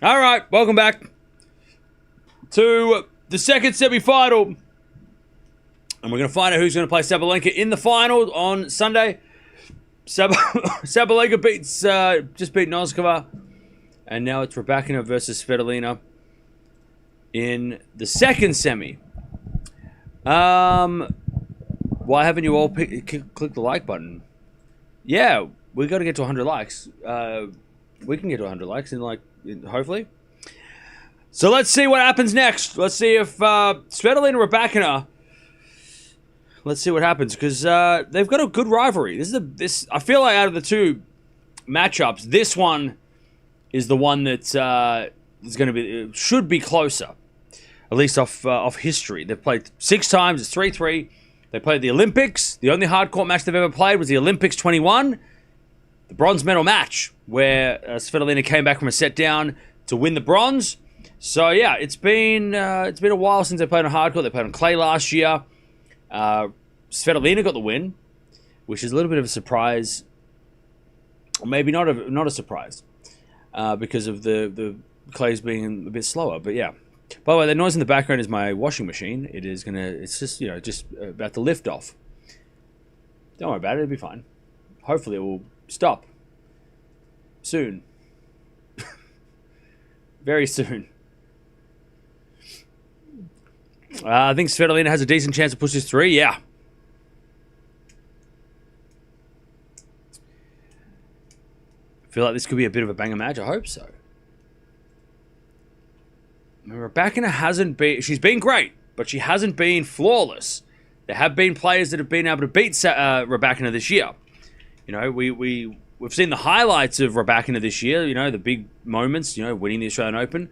All right, welcome back to the second semi-final. And we're going to find out who's going to play Sabalenka in the final on Sunday. Sabalenka just beat Noskova. And now it's Rybakina versus Svitolina in the second semi. Why haven't you all clicked the like button? Yeah, we got to get to 100 likes. We can get to 100 likes hopefully. So let's see what happens next. Let's see if Svitolina Rybakina. Let's see what happens because they've got a good rivalry. I feel like out of the two matchups, this one is the one that is going to be should be closer, at least off history. They've played 6 times. It's 3-3. They played the Olympics. The only hardcourt match they've ever played was the Olympics 21, the bronze medal match, where Svitolina came back from a set down to win the bronze. So yeah, it's been a while since they played on hardcourt. They played on clay last year. Svitolina got the win, which is a little bit of a surprise, or maybe not a surprise, because of the clays being a bit slower. But yeah. By the way, the noise in the background is my washing machine. It's just about to lift off. Don't worry about it. It'll be fine. Hopefully, it will stop soon. Very soon. I think Svitolina has a decent chance to push this through. Yeah. I feel like this could be a bit of a banger match. I hope so. Rybakina hasn't been... She's been great, but she hasn't been flawless. There have been players that have been able to beat Rybakina this year. You know, we've seen the highlights of Rybakina this year, you know, the big moments, you know, winning the Australian Open,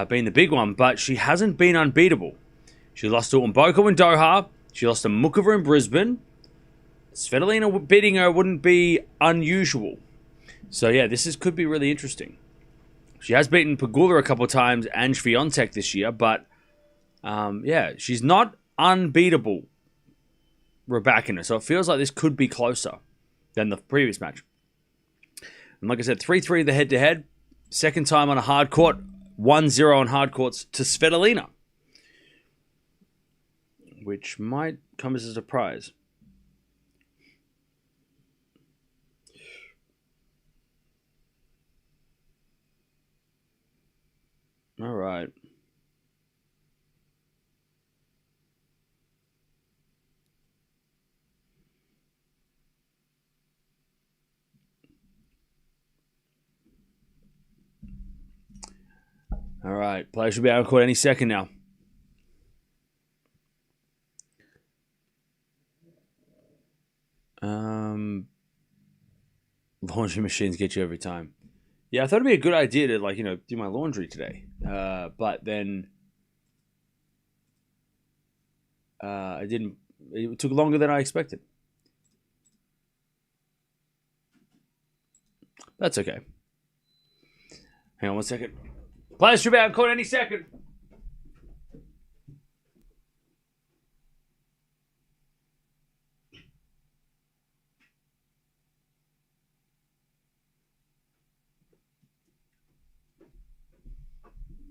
being the big one, but she hasn't been unbeatable. She lost to Mboko in Doha. She lost to Mukova in Brisbane. Svitolina beating her wouldn't be unusual. So, yeah, could be really interesting. She has beaten Pegula a couple of times and Swiatek this year, but yeah, she's not unbeatable, Rybakina. So it feels like this could be closer than the previous match. And like I said, 3-3 the head-to-head. Second time on a hard court, 1-0 on hard courts to Svitolina, which might come as a surprise. All right. All right. Player should be out of court any second now. Laundry machines get you every time. Yeah, I thought it'd be a good idea to, do my laundry today. But then I didn't. It took longer than I expected. That's okay. Hang on 1 second. Players should be out of court any second.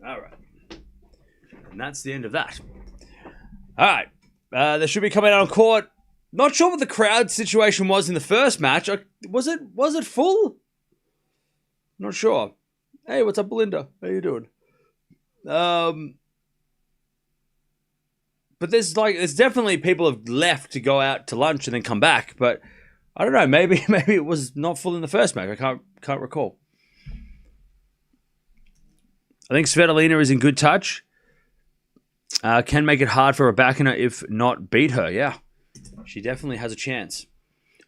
All right. And that's the end of that. All right. They should be coming out on court. Not sure what the crowd situation was in the first match. Was it full? Not sure. Hey, what's up, Belinda? How you doing? But there's definitely people have left to go out to lunch and then come back. But I don't know. Maybe it was not full in the first match. I can't recall. I think Svitolina is in good touch. Can make it hard for Rybakina if not beat her. Yeah, she definitely has a chance.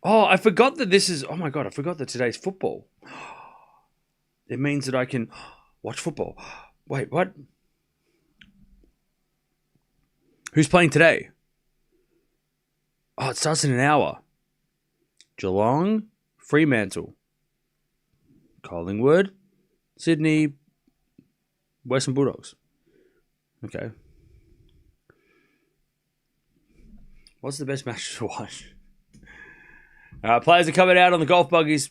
Oh, I forgot that this is... Oh my God, I forgot that today's football. It means that I can watch football. Wait, what? Who's playing today? Oh, it starts in an hour. Geelong, Fremantle, Collingwood, Sydney, Western Bulldogs. Okay. What's the best match to watch? Players are coming out on the golf buggies.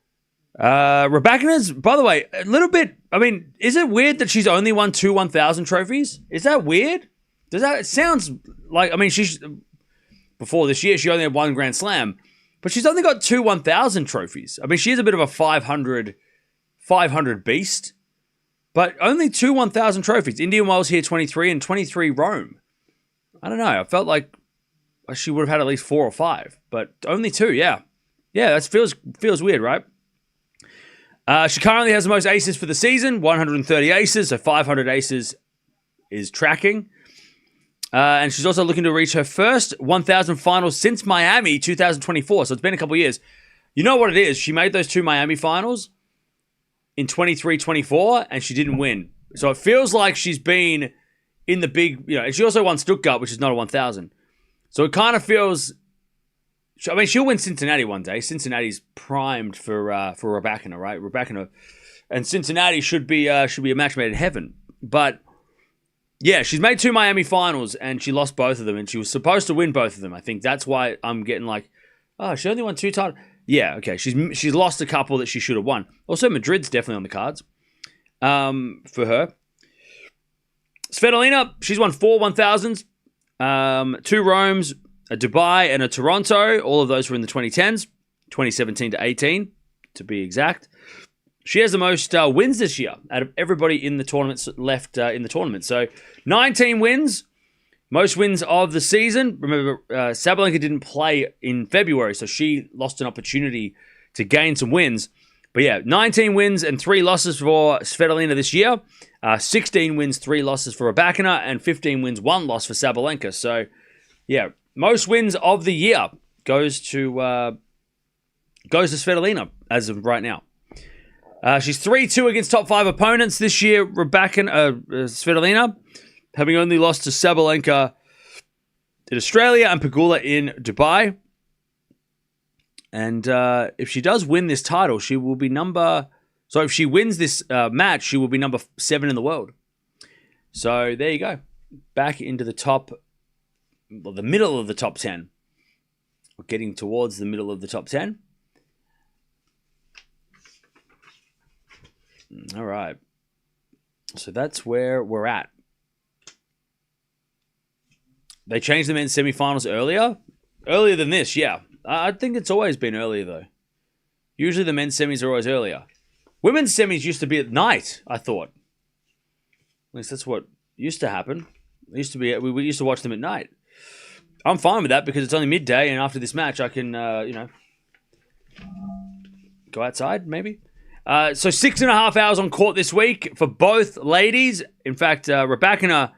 Rybakina's, by the way, a little bit. I mean, is it weird that she's only won 2 1,000 trophies? Is that weird? It sounds like, I mean, before this year, she only had 1 Grand Slam, but she's only got 2 1,000 trophies. I mean, she is a bit of a 500 beast, but only 2 1,000 trophies. Indian Wells here, 23, and 23 Rome. I don't know. I felt like she would have had at least 4 or 5, but only 2, yeah. Yeah, that feels weird, right? She currently has the most aces for the season, 130 aces, so 500 aces is tracking. And she's also looking to reach her first 1,000 finals since Miami 2024. So it's been a couple years. You know what it is? She made those 2 Miami finals in 23-24, and she didn't win. So it feels like she's been in the big, and she also won Stuttgart, which is not a 1,000. So it kind of feels, I mean, she'll win Cincinnati one day. Cincinnati's primed for Rybakina, right? Rybakina and Cincinnati should be a match made in heaven. But yeah, she's made 2 Miami finals, and she lost both of them, and she was supposed to win both of them. I think that's why I'm getting like, oh, she only won 2 titles. Yeah, okay, she's lost a couple that she should have won. Also, Madrid's definitely on the cards for her. Svitolina, she's won 4 1,000s, 2 Romes, a Dubai, and a Toronto. All of those were in the 2010s, 2017 to 18, to be exact. She has the most wins this year out of everybody in the tournaments left in the tournament. So 19 wins, most wins of the season. Remember, Sabalenka didn't play in February, so she lost an opportunity to gain some wins. But yeah, 19 wins and 3 losses for Svitolina this year. 16 wins, 3 losses for Rybakina, and 15 wins, 1 loss for Sabalenka. So yeah, most wins of the year goes to Svitolina as of right now. She's 3-2 against top 5 opponents this year. Svitolina, having only lost to Sabalenka in Australia and Pegula in Dubai. And if she does win this title, she will be if she wins this match, she will be number 7 in the world. So there you go. Back into the middle of the top 10. We're getting towards the middle of the top 10. All right. So that's where we're at. They changed the men's semifinals earlier. Earlier than this, yeah. I think it's always been earlier, though. Usually the men's semis are always earlier. Women's semis used to be at night, I thought. At least that's what used to happen. We used to watch them at night. I'm fine with that because it's only midday, and after this match, I can, go outside, maybe. So 6.5 hours on court this week for both ladies. In fact, Rybakina,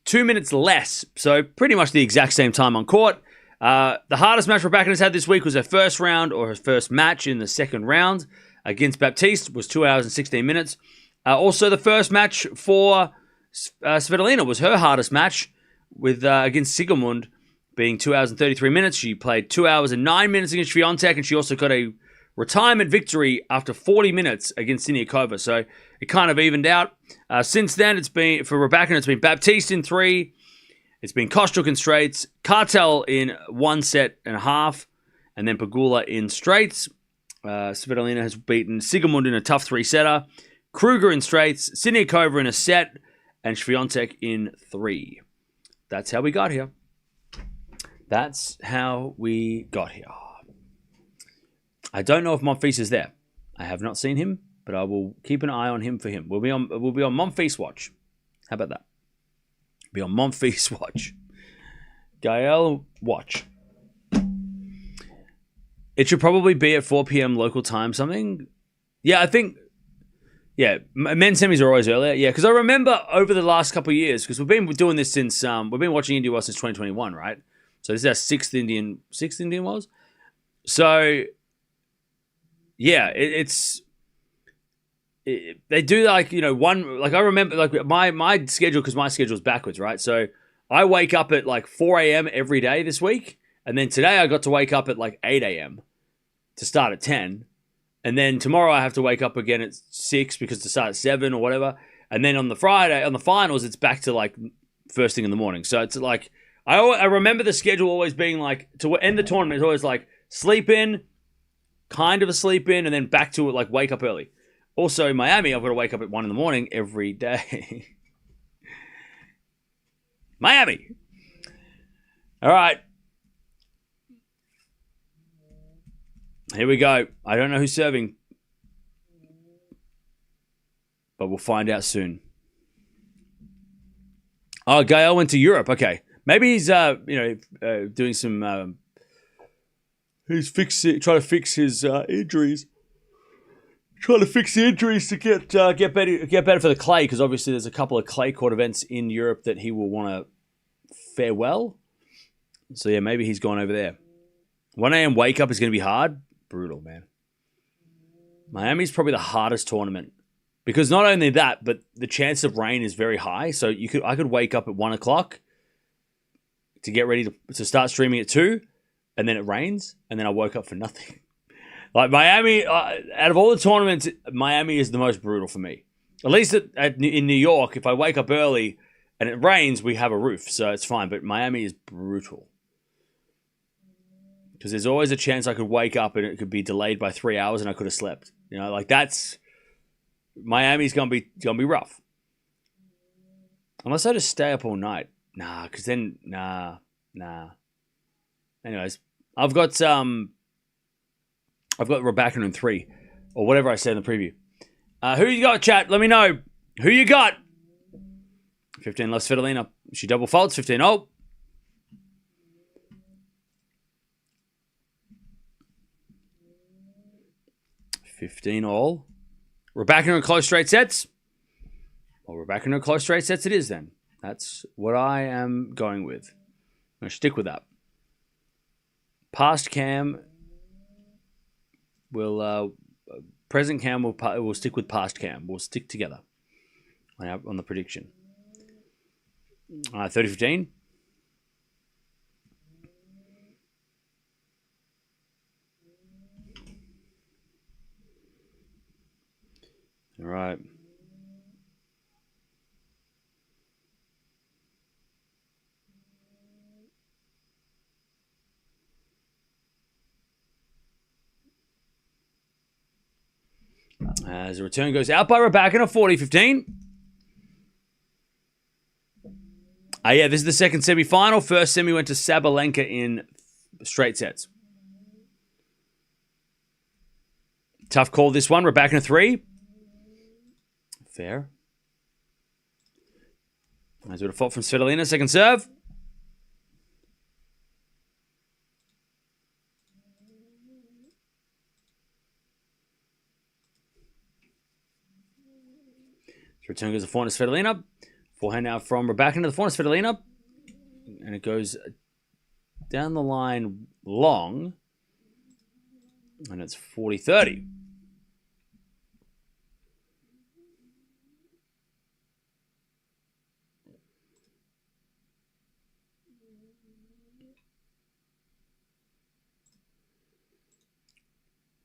2 minutes less. So pretty much the exact same time on court. The hardest match Rybakina's had this week was her first round, or her first match in the second round against Baptiste, was 2 hours and 16 minutes. Also, the first match for Svitolina was her hardest match with against Sigemund, being 2 hours and 33 minutes. She played 2 hours and 9 minutes against Swiatek, and she also got a retirement victory after 40 minutes against Siniakova. So it kind of evened out. Since then, it's been, for Rybakina, it's been Baptiste in 3. It's been Kostyuk in straights, Cartel in 1 set and a half, and then Pegula in straights. Svitolina has beaten Sigemund in a tough 3-setter, Kruger in straights, Siniakova in a set, and Swiatek in 3. That's how we got here. I don't know if Monfils is there. I have not seen him, but I will keep an eye on him for him. We'll be on Monfils watch. How about that? Be on Monfils watch. Gael watch. It should probably be at 4 p.m. local time, something. Yeah, I think. Yeah, men's semis are always earlier. Yeah, because I remember over the last couple of years, because we've been doing this since we've been watching India Wells since 2021, right? So this is our sixth Indian Wells. So yeah, they do like, one, like I remember like my schedule, because my schedule is backwards, right? So I wake up at like 4 a.m. every day this week, and then today I got to wake up at like 8 a.m. to start at 10. And then tomorrow I have to wake up again at 6 because to start at 7 or whatever. And then on the Friday, on the finals, it's back to like first thing in the morning. So it's like, I remember the schedule always being like, to end the tournament, it's always like sleep in, kind of a sleep in, and then back to it, like wake up early. Also, in Miami, I've got to wake up at 1 in the morning every day. Miami. All right. Here we go. I don't know who's serving, but we'll find out soon. Oh, Gael went to Europe. Okay. Maybe he's, doing some... he's trying to fix his injuries. Trying to fix the injuries to get better for the clay, because obviously there's a couple of clay court events in Europe that he will want to farewell. So yeah, maybe he's gone over there. 1 a.m. wake up is going to be hard. Brutal, man. Miami's probably the hardest tournament, because not only that, but the chance of rain is very high. So I could wake up at 1 o'clock to get ready to start streaming at 2, and then it rains, and then I woke up for nothing. Like Miami, out of all the tournaments, Miami is the most brutal for me. At least in New York, if I wake up early and it rains, we have a roof, so it's fine. But Miami is brutal, because there's always a chance I could wake up and it could be delayed by 3 hours and I could have slept. You know, like that's Miami's gonna be rough. Unless I just stay up all night. Because then nah. Anyways, I've got Rybakina in 3, or whatever I said in the preview. Who you got, chat? Let me know. Who you got? 15 left Svitolina. She double faults. 15 all. Rybakina in close straight sets. Well, Rybakina in close straight sets it is then. That's what I am going with. I'm going to stick with that. Past cam will... present cam will stick with past cam. We'll stick together on the prediction. 30-15. All right. As the return goes out by Rybakina, 40-15. Yeah, this is the second semi-final. First semi went to Sabalenka in straight sets. Tough call this one. Rybakina 3. Fair. As would have fought from Svitolina. Second serve. Return goes the forehand to Svitolina. Forehand now from Rybakina to the forehand to Svitolina. And it goes down the line long. And it's 40-30.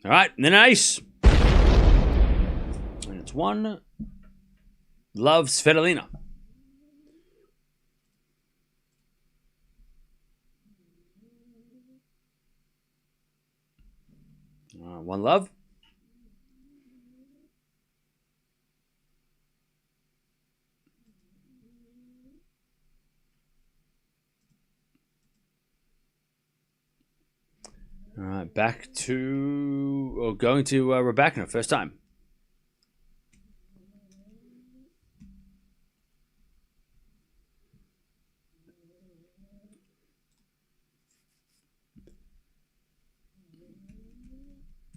All right, and then an ace. And it's 1. Love Svitolina. One love. All right, back to, or going to Rybakina, first time.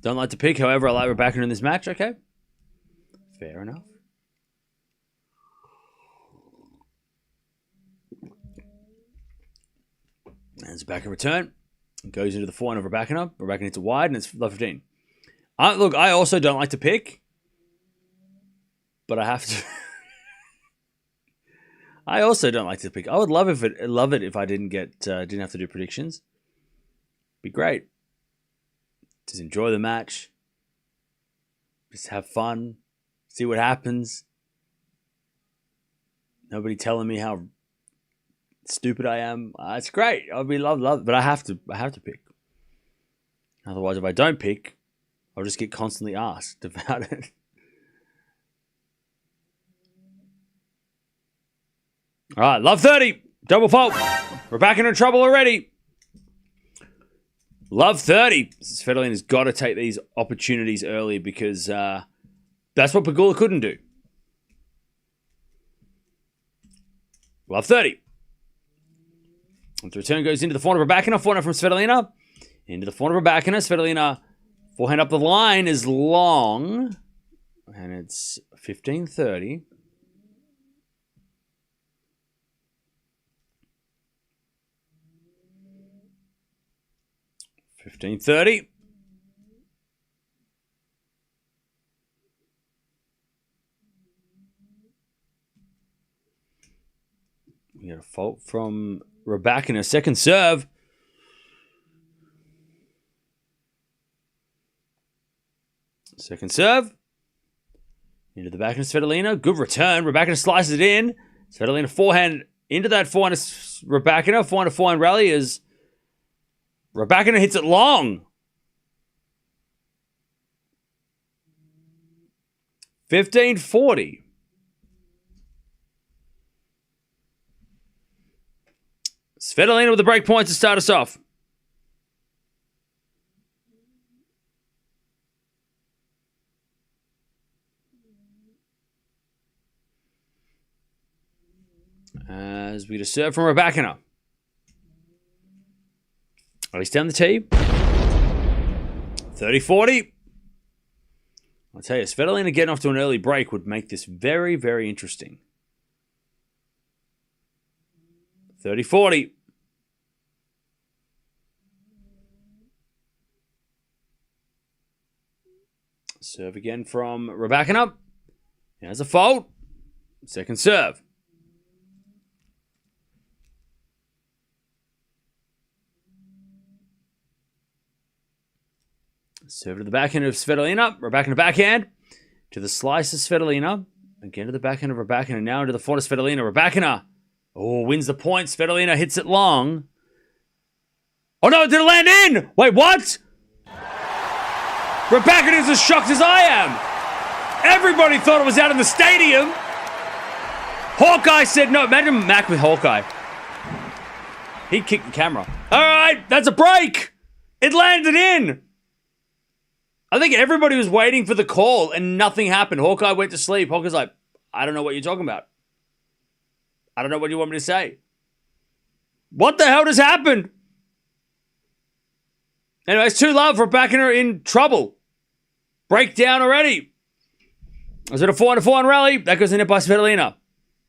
Don't like to pick, however, I like Rybakina in this match. Okay. Fair enough. And it's back in return. It goes into the forehand of Rybakina. Rybakina hits it wide, and it's love 15. Look, I also don't like to pick, but I have to. I also don't like to pick. I would love it if I didn't have to do predictions. Be great. Just enjoy the match. Just have fun. See what happens. Nobody telling me how stupid I am. It's great. I'll be love, but I have to pick. Otherwise, if I don't pick, I'll just get constantly asked about it. All right, love 30. Double fault. We're back in trouble already. Love 30. Svitolina's got to take these opportunities early because that's what Pegula couldn't do. Love 30. And the return goes into the forehand of Rybakina. Forehand from Svitolina. Into the forehand of Rybakina. Svitolina, forehand up the line is long. And it's 15-30. 15-30. We got a fault from Rybakina. Second serve. Second serve. Into the backhand of Svitolina. Good return. Rybakina slices it in. Svitolina forehand into that forehand of Rybakina. Forehand to forehand rally is Rybakina hits it long. 15-40. Svitolina with the break points to start us off. As we just serve from Rybakina. He's down the tee. 30-40. I'll tell you, Svitolina getting off to an early break would make this very, very interesting. 30-40. Serve again from Rybakina. There's a fault. Second serve. Serve to the backhand of Svitolina. Rybakina backhand. To the slice of Svitolina. Again to the backhand of Rybakina. Now into the forehand of Svitolina. Rybakina. Oh, wins the point. Svitolina hits it long. Oh no, did it land in? Wait, what? Rybakina is as shocked as I am. Everybody thought it was out in the stadium. Hawkeye said no. Imagine Mac with Hawkeye. He'd kick the camera. All right, that's a break. It landed in. I think everybody was waiting for the call and nothing happened. Hawkeye went to sleep. Hawkeye's like, I don't know what you're talking about. I don't know what you want me to say. What the hell just happened? Anyways, 2-love. Rybakina in trouble. Breakdown already. Was it a 4-4 rally? That goes in net by Svitolina.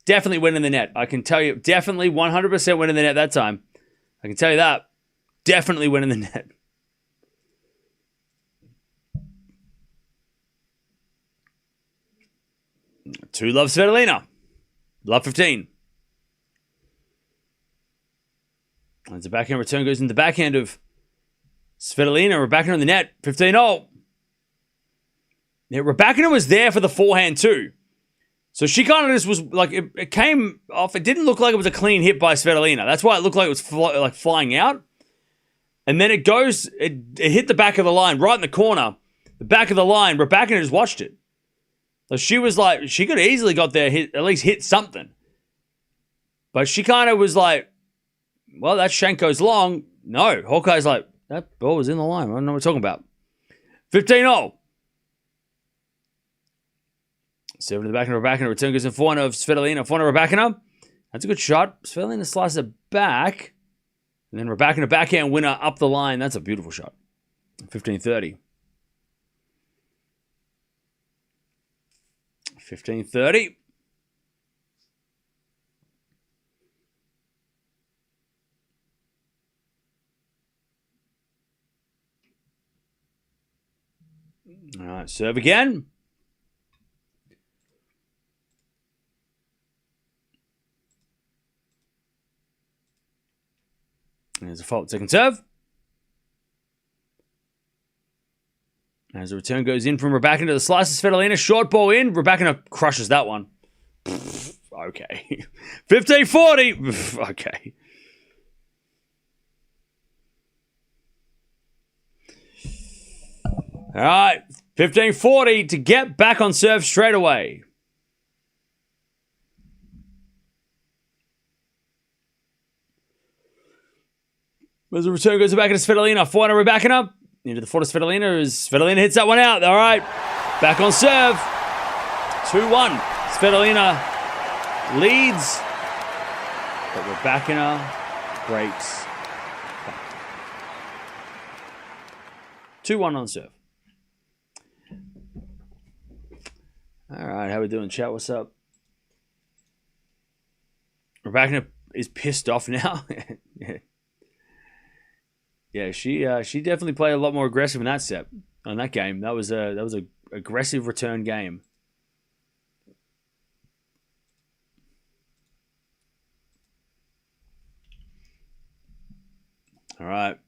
Definitely went in the net. I can tell you. Definitely 100% went in the net that time. I can tell you that. Definitely went in the net. Two-love Svitolina. Love 15. As the backhand return goes in the backhand of Svitolina. Rybakina on the net. 15-0. Yeah, Rybakina was there for the forehand too. So she kind of just was like, it came off. It didn't look like it was a clean hit by Svitolina. That's why it looked like it was flying out. And then it hit the back of the line, right in the corner. The back of the line, Rybakina just watched it. So she was like, she could have easily got there, at least hit something. But she kind of was like, well, that shank goes long. No, Hawkeye's like, that ball was in the line. I don't know what we're talking about. 15-0. Serve to the back of Rybakina. Return goes in forehand of Svitolina. Forehand of Rybakina. That's a good shot. Svitolina slices it back. And then Rybakina backhand winner up the line. That's a beautiful shot. 15-30. 15-30. All right, serve again. There's a fault. Second serve. As the return goes in from Rybakina to the slice of Svitolina. Short ball in. Rybakina crushes that one. Okay. 15-40. Okay. All right, 15:40 to get back on serve straight away. As the return goes back into Svitolina. 400 Rybakina. Into the 4 to Svitolina as Svitolina hits that one out. All right, back on serve. 2-1. Svitolina leads. But Rybakina breaks. 2-1 on serve. All right, how we doing, chat? What's up? Rybakina is pissed off now. Yeah, she definitely played a lot more aggressive in that set, on that game. That was a aggressive return game. All right.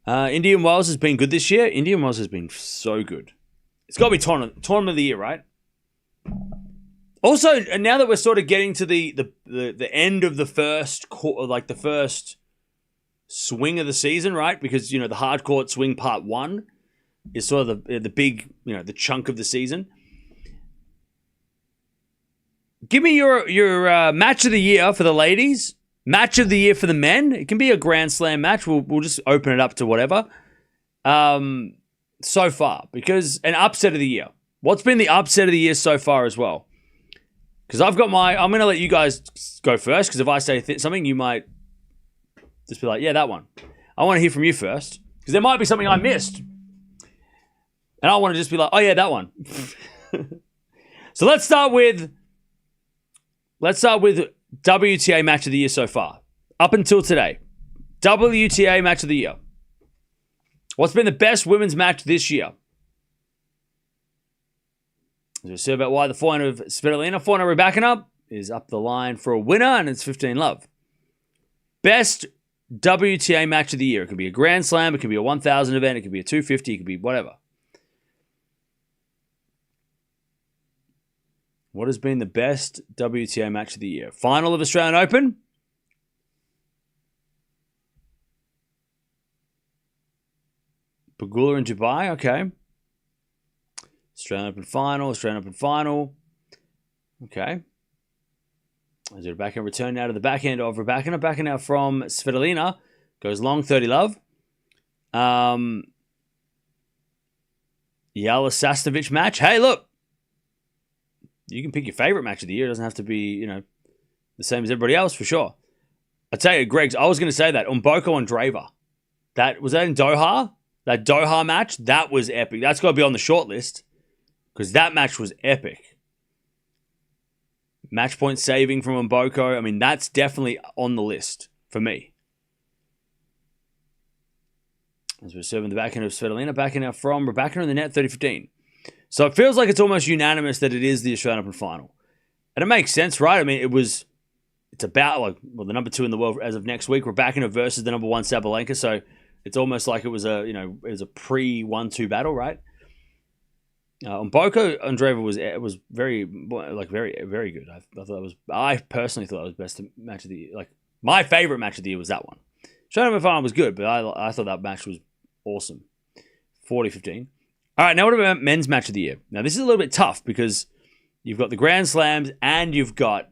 Indian Wells has been good this year. Indian Wells has been so good. It's got to be tournament of the year, right? Also, now that we're sort of getting to the end of the first like the first swing of the season, right? Because the hard court swing part 1 is sort of the big the chunk of the season. Give me your match of the year for the ladies. Match of the year for the men. It can be a Grand Slam match. We'll just open it up to whatever. So far, because an upset of the year. What's been the upset of the year so far as well? Because I'm going to let you guys go first. Because if I say something, you might just be like, yeah, that one. I want to hear from you first. Because there might be something I missed. And I want to just be like, oh yeah, that one. So let's start with WTA match of the year so far. Up until today. WTA match of the year. What's been the best women's match this year? As we see about why the 400 of Svitolina, 400 Rybakina is up the line for a winner, and it's 15 love. Best WTA match of the year. It could be a Grand Slam, it could be a 1,000 event, it could be a 250, it could be whatever. What has been the best WTA match of the year? Final of Australian Open. Pagula in Dubai, okay. Australian Open final. Okay. As Rybakina return now to the backhand of Rybakina. Backhand now from Svitolina. Goes long, 30 love. Yaela Sasnovich match. Hey, look. You can pick your favorite match of the year. It doesn't have to be, the same as everybody else, for sure. I tell you, Greg's, I was going to say that. Mboko Andreeva. Was that in Doha? That Doha match? That was epic. That's got to be on the short list. Because that match was epic. Match point saving from Mboko. I mean, that's definitely on the list for me. As we're serving the backhand of Svitolina. Backhand now from Rybakina in the net, 30-15. So it feels like it's almost unanimous that it is the Australian Open final. And it makes sense, right? I mean, it's about the number 2 in the world as of next week, Rybakina versus the number 1 Sabalenka. So it's almost like it was a pre-1-2 battle, right? Mboko Andreeva was very good. I personally thought that was best match of the year. Like, my favorite match of the year was that one. Australian Open final was good, but I thought that match was awesome. 40-15. All right, now what about men's match of the year? Now, this is a little bit tough because you've got the Grand Slams and you've got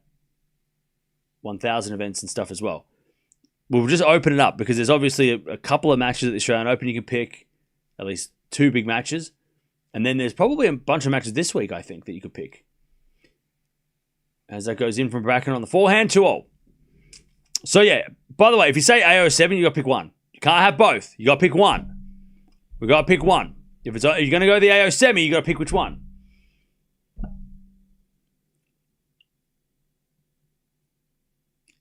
1,000 events and stuff as well. We'll just open it up because there's obviously a couple of matches at the Australian Open you can pick, at least 2 big matches. And then there's probably a bunch of matches this week, I think, that you could pick. As that goes in from Rybakina on the forehand, 2-0. So, yeah, by the way, if you say AO7, you got to pick one. You can't have both. You got to pick one. We got to pick one. If you're going to go the AO semi, you got to pick which one.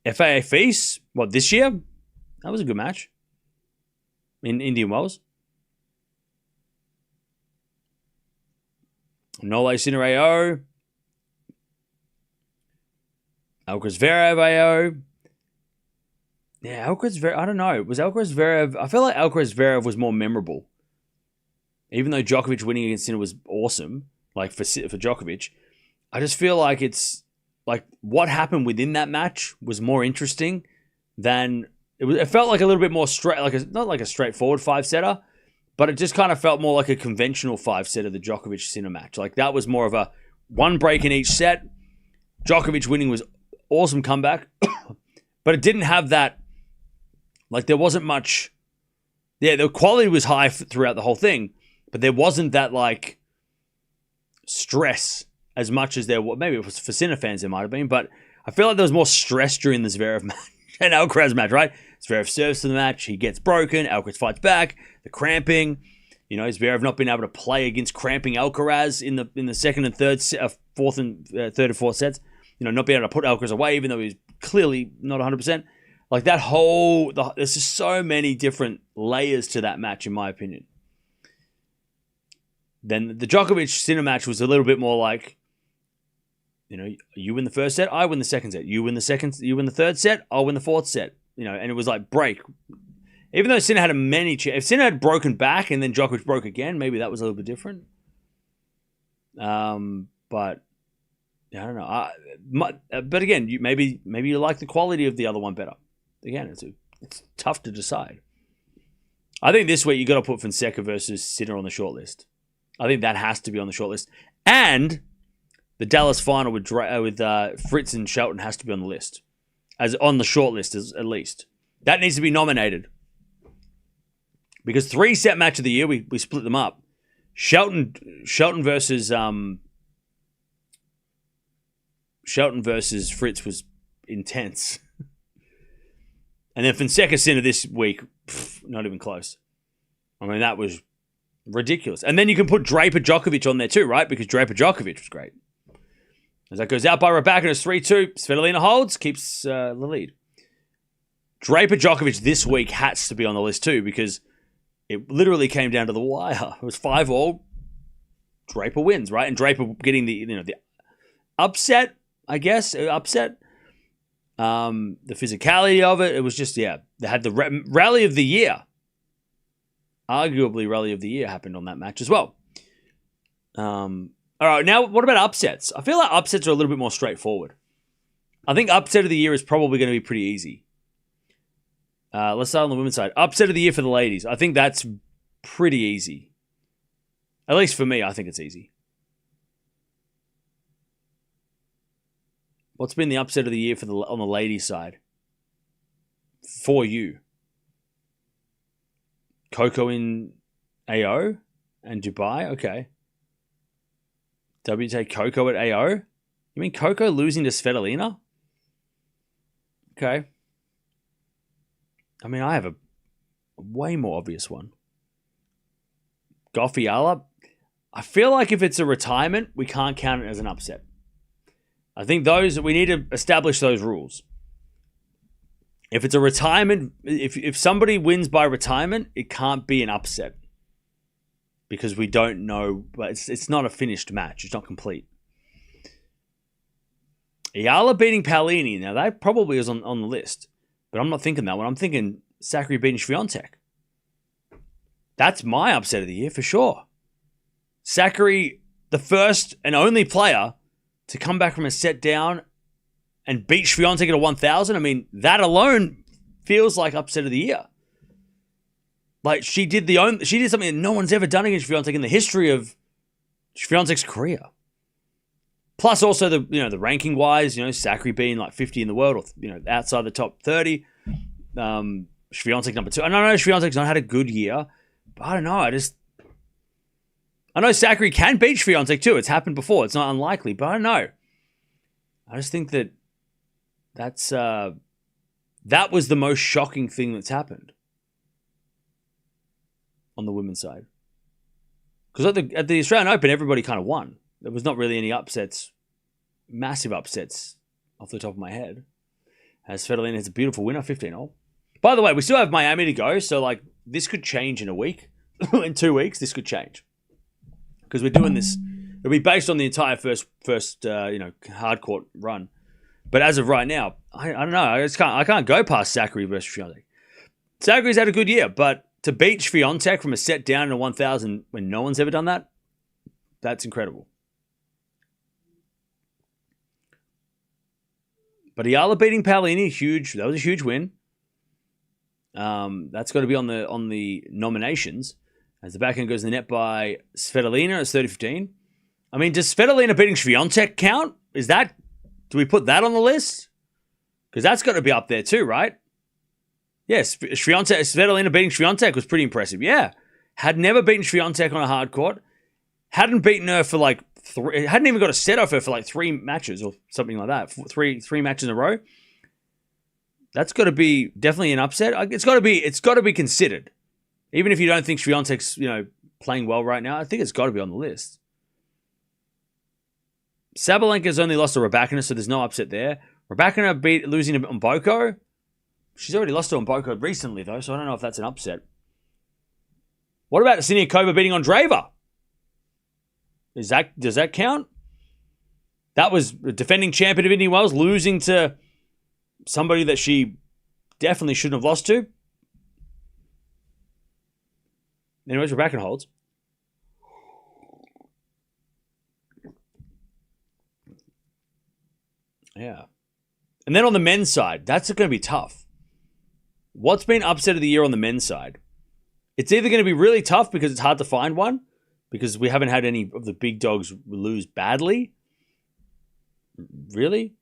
FAA Feast, this year? That was a good match. In Indian Wells. Nole Sinner AO. Alcaraz Zverev AO. Yeah, Alcaraz Zverev, I don't know. Was Alcaraz Zverev... I feel like Alcaraz Zverev was more memorable. Even though Djokovic winning against Sinner was awesome, like for Djokovic, I just feel like it's like what happened within that match was more interesting than it felt like a little bit more straight, not like a straightforward 5-setter, but it just kind of felt more like a conventional 5-setter, the Djokovic Sinner match. Like that was more of a one break in each set. Djokovic winning was awesome comeback, but it didn't have that. Like there wasn't much. Yeah, the quality was high throughout the whole thing, but there wasn't that like stress as much as there was. Maybe it was for Sinner fans, there might have been, but I feel like there was more stress during the Zverev match and Alcaraz match, right? Zverev serves to the match, he gets broken, Alcaraz fights back, the cramping. You know, Zverev not being able to play against cramping Alcaraz in the second and third, third and fourth sets. You know, not being able to put Alcaraz away, even though he's clearly not 100%. Like that there's just so many different layers to that match, in my opinion. Then the Djokovic Sinner match was a little bit more like, you know, you win the first set, I win the second set. You win the third set, I'll win the fourth set. You know, and it was like break. Even though Sinner had if Sinner had broken back and then Djokovic broke again, maybe that was a little bit different. But I don't know. But again, maybe you like the quality of the other one better. Again, it's tough to decide. I think this week you got to put Fonseca versus Sinner on the shortlist. I think that has to be on the shortlist, and the Dallas final with Fritz and Shelton has to be on the list, as on the shortlist at least. That needs to be nominated. Because 3-set match of the year, we split them up. Shelton versus Fritz was intense. And then Fonseca Sinner this week, not even close. I mean, that was ridiculous. And then you can put Draper Djokovic on there too, right? Because Draper Djokovic was great. As that goes out by Rybakina, it's 3-2. Svitolina holds, keeps the lead. Draper Djokovic this week has to be on the list too, because it literally came down to the wire. It was 5-all. Draper wins, right? And Draper getting the upset, I guess. Upset. The physicality of it. It was just, they had the rally of the year. Arguably, rally of the year happened on that match as well. All right, now what about upsets? I feel like upsets are a little bit more straightforward. I think upset of the year is probably going to be pretty easy. Let's start on the women's side. Upset of the year for the ladies. I think that's pretty easy. At least for me, I think it's easy. What's been the upset of the year on the ladies' side? For you. Coco in AO and Dubai? Okay. WTA Coco at AO? You mean Coco losing to Svitolina? Okay. I mean, I have a way more obvious one. Gauff Eala. I feel like if it's a retirement, we can't count it as an upset. I think we need to establish those rules. If it's a retirement, if somebody wins by retirement, it can't be an upset. Because we don't know, but it's not a finished match. It's not complete. Eala beating Paolini. Now, that probably is on the list. But I'm not thinking that one. I'm thinking Sakkari beating Swiatek. That's my upset of the year for sure. Sakkari, the first and only player to come back from a set down and beat Swiatek at a 1,000. I mean, that alone feels like upset of the year. Like she did something that no one's ever done against Swiatek in the history of Swiatek's career. Plus, also the ranking wise, Sakkari being like 50 in the world, or outside the top 30. Swiatek number 2. And I know Swiatek's not had a good year, but I don't know. I know Sakkari can beat Swiatek too. It's happened before. It's not unlikely, but I don't know. I just think that was the most shocking thing that's happened on the women's side. Because at the Australian Open, everybody kind of won. There was not really any upsets, massive upsets off the top of my head. As Svitolina is a beautiful winner, 15-all. By the way, we still have Miami to go, so this could change in a week. In 2 weeks, this could change. Because we're doing this, it'll be based on the entire first hard court run. But as of right now, I don't know. I can't go past Sakkari versus Swiatek. Sakkari's had a good year, but to beat Swiatek from a set down in a 1,000 when no one's ever done that, that's incredible. But Eala beating Paolini, huge. That was a huge win. That's got to be on the nominations. As the backhand goes in the net by Svitolina, it's 30-15. I mean, does Svitolina beating Swiatek count? Do we put that on the list? Because that's got to be up there too, right? Yes, Svitolina beating Swiatek was pretty impressive. Yeah. Had never beaten Swiatek on a hard court. Hadn't beaten her for like hadn't even got a set off her for like 3 matches or something like that. Three matches in a row. That's got to be definitely an upset. It's got to be considered. Even if you don't think Swiatek's, playing well right now, I think it's got to be on the list. Sabalenka's only lost to Rybakina, so there's no upset there. Rybakina losing on Boko. She's already lost to Mboko recently, though, so I don't know if that's an upset. What about Siniakova beating Andreeva? Does that count? That was a defending champion of Indian Wells, losing to somebody that she definitely shouldn't have lost to. Anyways, Rybakina holds. Yeah. And then on the men's side, that's going to be tough. What's been upset of the year on the men's side? It's either going to be really tough because it's hard to find one, because we haven't had any of the big dogs lose badly. Really?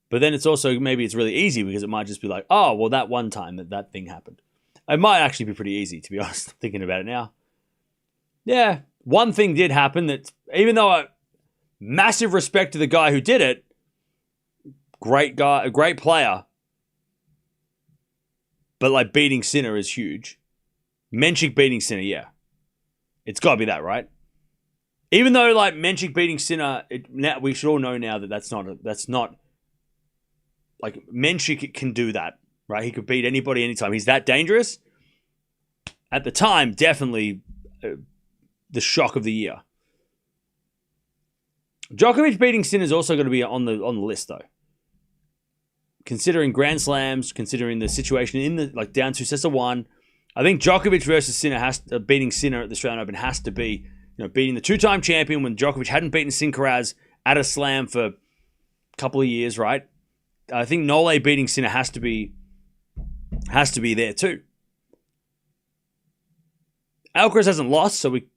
But then it's also, maybe it's really easy because it might just be like, oh, well, that one time that thing happened. It might actually be pretty easy, to be honest, thinking about it now. Yeah, one thing did happen that, even though massive respect to the guy who did it, great guy, a great player, but like beating Sinner is huge. Menchik beating Sinner, yeah. It's got to be that, right? Even though like Menchik beating Sinner, we should all know now that that's not like Menchik can do that, right? He could beat anybody anytime. He's that dangerous. At the time, definitely the shock of the year. Djokovic beating Sinner is also going to be on the list, though. Considering Grand Slams, considering the situation in the down 2 sets to 1, I think Djokovic versus Sinner beating Sinner at the Australian Open has to be, beating the 2-time champion when Djokovic hadn't beaten Sinkaraz at a slam for a couple of years, right? I think Nole beating Sinner has to be there too. Alcaraz hasn't lost, so he's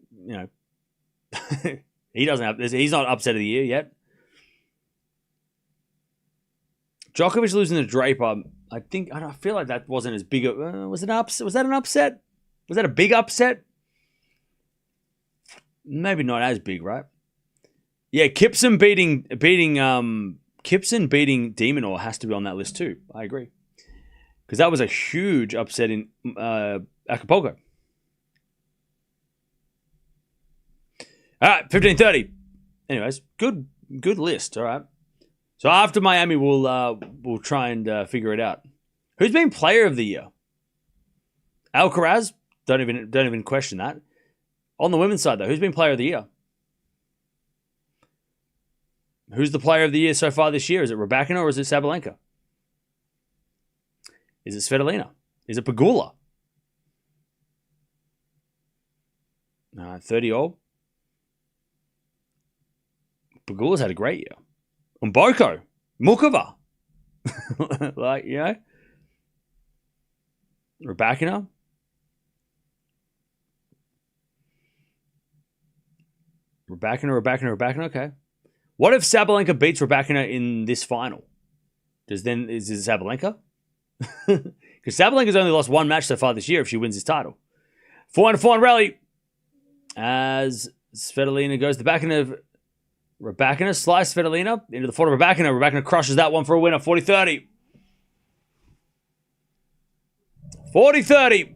not upset of the year yet. Djokovic losing to Draper, I feel like that wasn't as big. Was that an upset? Was that a big upset? Maybe not as big, right? Yeah, Kipson beating Demonor has to be on that list too. I agree, because that was a huge upset in Acapulco. All right, 15:30. Anyways, good list. All right. So after Miami, we'll try and figure it out. Who's been Player of the Year? Alcaraz. Don't even question that. On the women's side, though, who's been Player of the Year? Who's the Player of the Year so far this year? Is it Rybakina or is it Sabalenka? Is it Svitolina? Is it Pegula? 30-all. Pegula's had a great year. Mboko. Mukova. Rybakina. Rybakina. Okay. What if Sabalenka beats Rybakina in this final? Is it Sabalenka? Because Sabalenka's only lost 1 match so far this year if she wins this title. 4-4 rally. As Svitolina goes the backhand of Rybakina, slice Svitolina into the front of Rybakina. Rybakina crushes that one for a winner. 40-30. 40-30.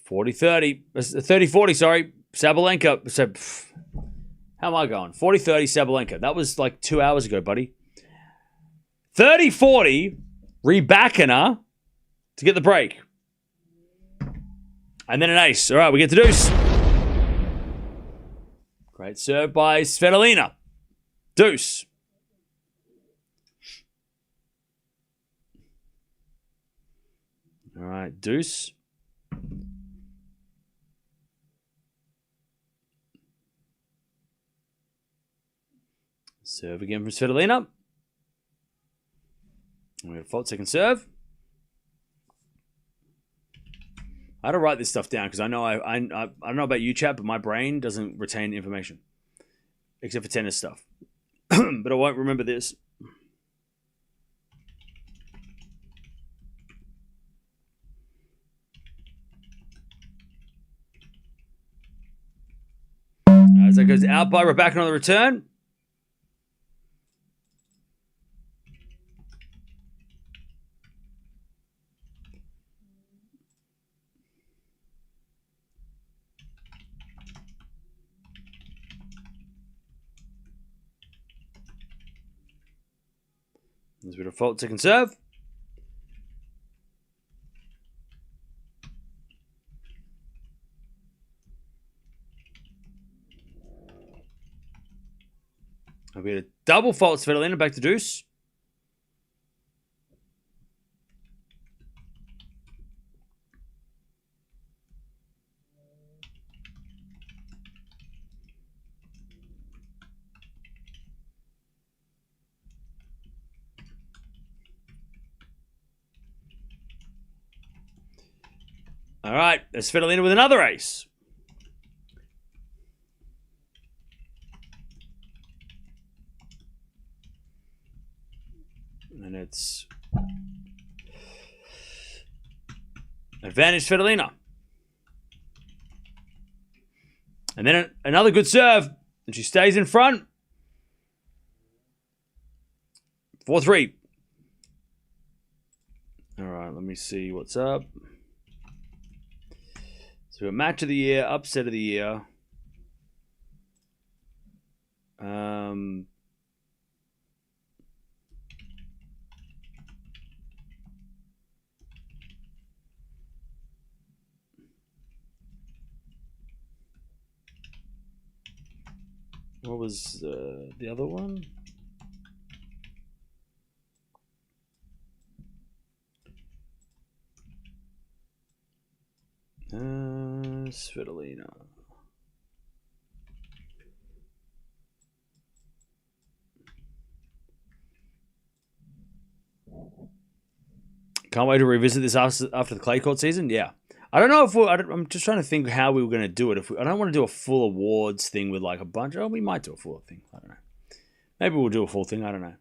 $30-40, sorry. Sabalenka. So, how am I going? 40-30 Sabalenka. That was like 2 hours ago, buddy. 30-40 Rybakina to get the break. And then an ace. All right, we get to deuce. Great serve by Svitolina. Deuce. All right, deuce. Serve again from Svitolina. We got a fault second serve. I had to write this stuff down because I know I don't know about you, chat, but my brain doesn't retain information except for tennis stuff. But I won't remember this. As that goes out by Rybakina on the return. There's a bit of fault second serve. We had a double fault Svitolina back to deuce. All right, there's Svitolina with another ace. And it's advantage Svitolina. And then another good serve. And she stays in front. 4-3. All right, let me see what's up. So a match of the year, upset of the year. What was the other one? Svitolina. Can't wait to revisit this after the clay court season. Yeah. I don't know if I'm just trying to think how we were going to do it. I don't want to do a full awards thing with like a bunch. Oh, we might do a full thing. I don't know. Maybe we'll do a full thing. I don't know.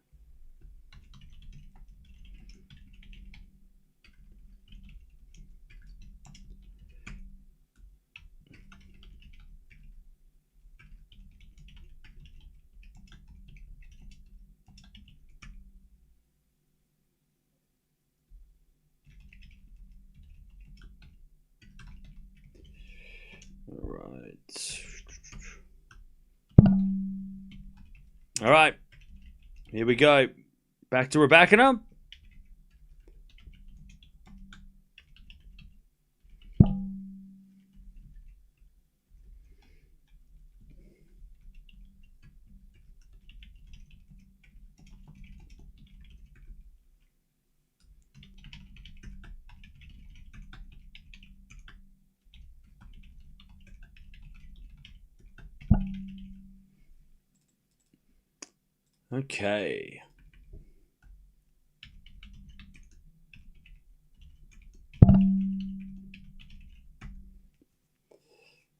All right. Here we go. Back to Rybakina. Okay.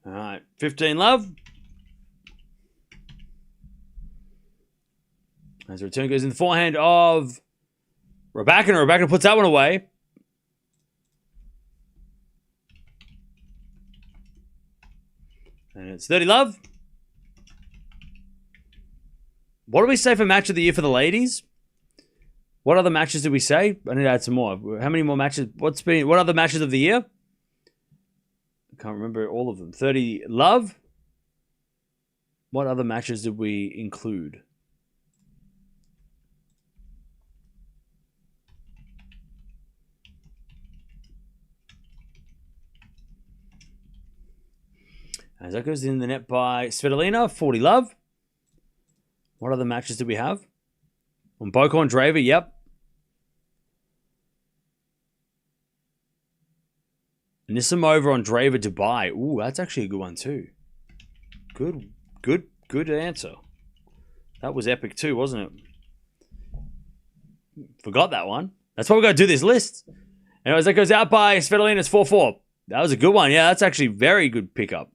All right. 15 love. As the return goes in the forehand of Rybakina. Rybakina puts that one away. And it's 30 love. What do we say for match of the year for the ladies? What other matches did we say? I need to add some more. How many more matches? What other matches of the year? I can't remember all of them. 30 love. What other matches did we include? As that goes in the net by Svitolina, 40 love. What other matches did we have? On Coco Andreeva, yep. Nissimova on Andreeva Dubai. Ooh, that's actually a good one too. Good answer. That was epic too, wasn't it? Forgot that one. That's why we got to do this list. Anyways, that goes out by Svitolina's 4-4. That was a good one. Yeah, that's actually very good pickup.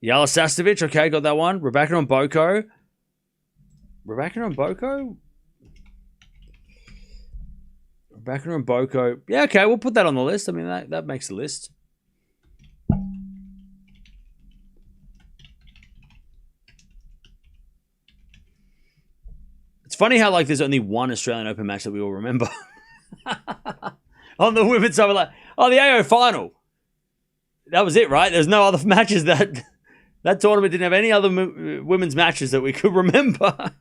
Yala Sastovic, okay, got that one. Rybakina and Boko. Rybakina and Boko? Rybakina and Boko. Yeah, okay, we'll put that on the list. I mean, that makes the list. It's funny how, like, there's only one Australian Open match that we all remember. On the women's side, we're like, oh, the AO final. That was it, right? There's no other matches that tournament didn't have any other women's matches that we could remember.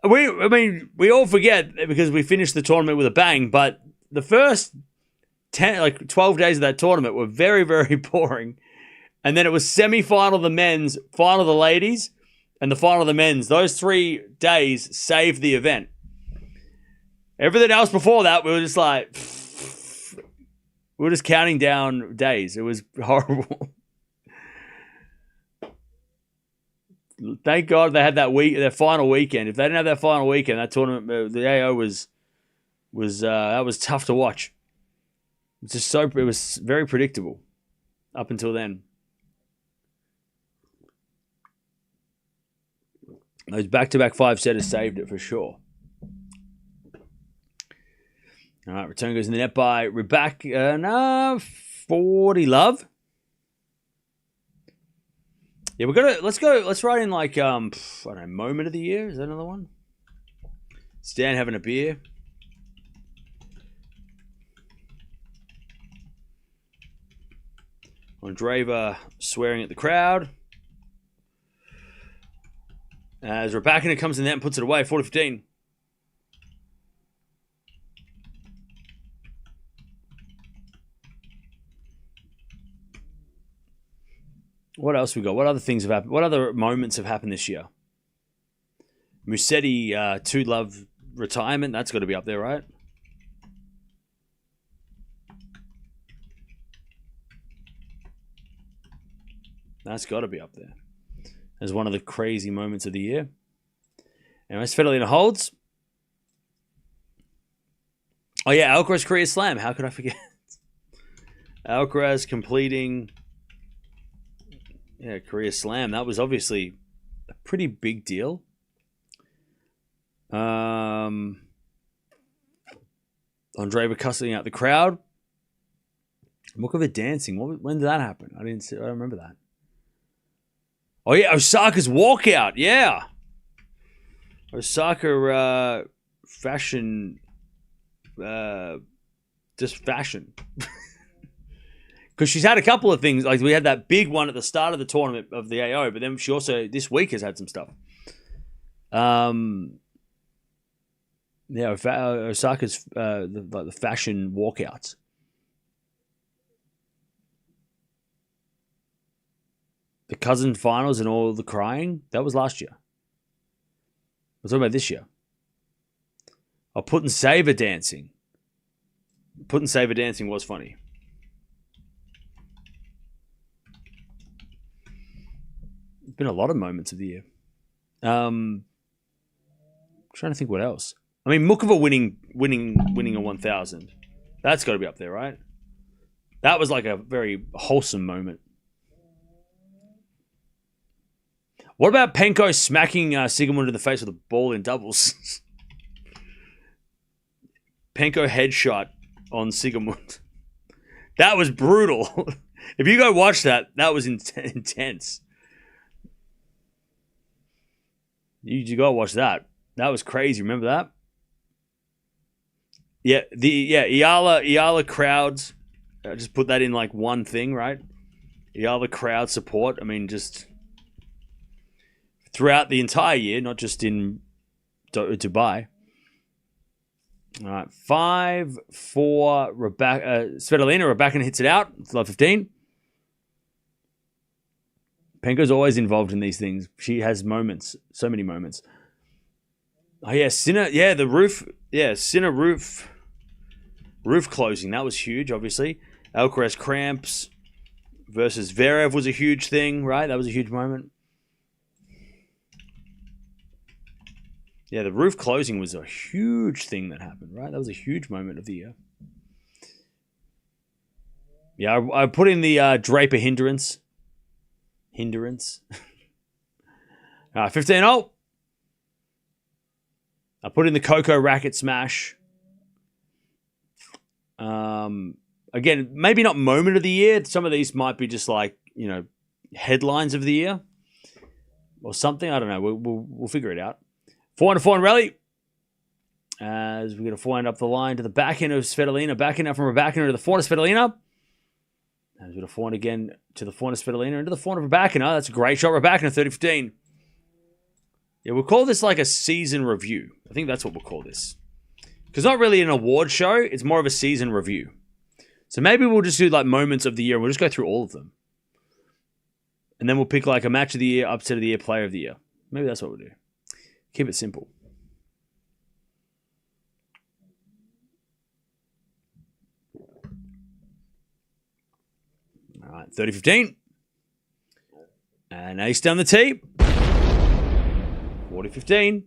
We all forget because we finished the tournament with a bang, but the first 12 days of that tournament were very, very boring. And then it was semi-final the men's, final the ladies, and the final the men's. Those 3 days saved the event. Everything else before that, we were just like, we were just counting down days. It was horrible. Thank God they had their final weekend. If they didn't have that final weekend, that tournament, the AO was that was tough to watch. It was very predictable up until then. Those back-to-back 5-setters saved it for sure. All right, return goes in the net by Rybakina, 40 love. Yeah, let's write in like, I don't know, moment of the year. Is that another one? Stan having a beer. Andreeva swearing at the crowd. As Rybakina comes in there and puts it away, 40-15. What else we got? What other things have happened? What other moments have happened this year? Musetti, 2-love retirement. That's got to be up there, right? That's got to be up there as one of the crazy moments of the year. Anyway, Svitolina holds. Oh, yeah, Alcaraz Korea Slam. How could I forget? Alcaraz completing... Yeah, Korea Slam. That was obviously a pretty big deal. Andreeva cussing out the crowd. Mukova dancing. When did that happen? I don't remember that. Oh yeah, Osaka's walkout. Yeah, Osaka fashion, just fashion. Because she's had a couple of things. Like we had that big one at the start of the tournament of the AO, but then she also this week has had some stuff. Yeah, Osaka's the fashion walkouts. The cousin finals and all the crying, that was last year. We're talking about this year. Oh, Put and Saver dancing. Put and Saver dancing was funny. Been a lot of moments of the year. Trying to think what else. I mean, Mukova winning a 1,000. That's got to be up there, right? That was like a very wholesome moment. What about Penko smacking Sigamund in the face with a ball in doubles? Penko headshot on Sigamund. That was brutal. If you go watch that, that was intense. You gotta watch that. That was crazy. Remember that? Yeah, Eala crowds. Just put that in like one thing, right? Eala crowd support. I mean, just throughout the entire year, not just in Dubai. All right, 5-4. Svitolina. Rybakina hits it out. It's love 15. Penko's always involved in these things. She has moments, so many moments. Oh yeah, Sinner. Yeah, the roof. Yeah, Sinner roof closing. That was huge, obviously. Alcaraz cramps versus Zverev was a huge thing, right? That was a huge moment. Yeah, the roof closing was a huge thing that happened, right? That was a huge moment of the year. Yeah, I put in the Draper hindrance. Hindrance. 15-0. I put in the Coco racket smash. Again, maybe not moment of the year. Some of these might be just like, headlines of the year or something. I don't know. We'll figure it out. 400 rally. As we're going to forehand up the line to the backhand of Svitolina. Backhand up from Rybakina to the forehand of Svitolina. As we're going to forehand again to the forehand of Svitolina into the forehand of Rybakina. That's a great shot. Rybakina, 30-15. Yeah, we'll call this like a season review. I think that's what we'll call this. Because not really an award show. It's more of a season review. So maybe we'll just do like moments of the year. We'll just go through all of them. And then we'll pick like a match of the year, upset of the year, player of the year. Maybe that's what we'll do. Keep it simple. All right, 30-15. And ace down the tee. 40-15.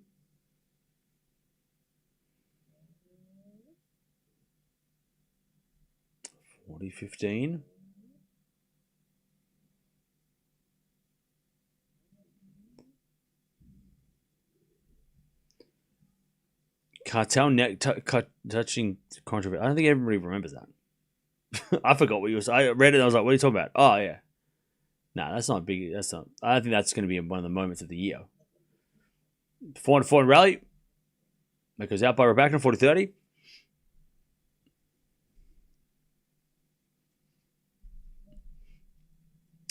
$40-15. Cartel neck touching controversy. I don't think everybody remembers that. I forgot what you was. I read it and I was like, what are you talking about? Oh, yeah. Nah, that's not big. That's not. I think that's going to be one of the moments of the year. 400 rally. That goes out by Rybakina, 40-30.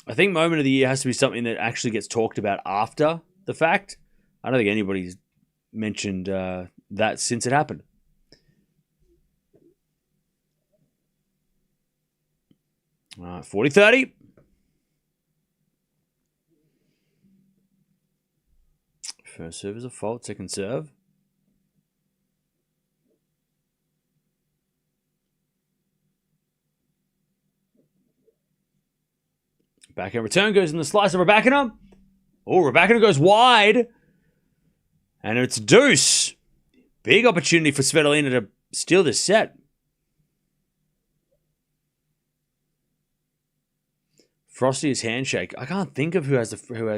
I think moment of the year has to be something that actually gets talked about after the fact. I don't think anybody's mentioned that since it happened. All right, 40-30. First serve is a fault. Second serve. Backhand return goes in the slice of Rybakina. Oh, Rybakina goes wide. And it's deuce. Big opportunity for Svitolina to steal this set. Frostiest handshake. I can't think of who has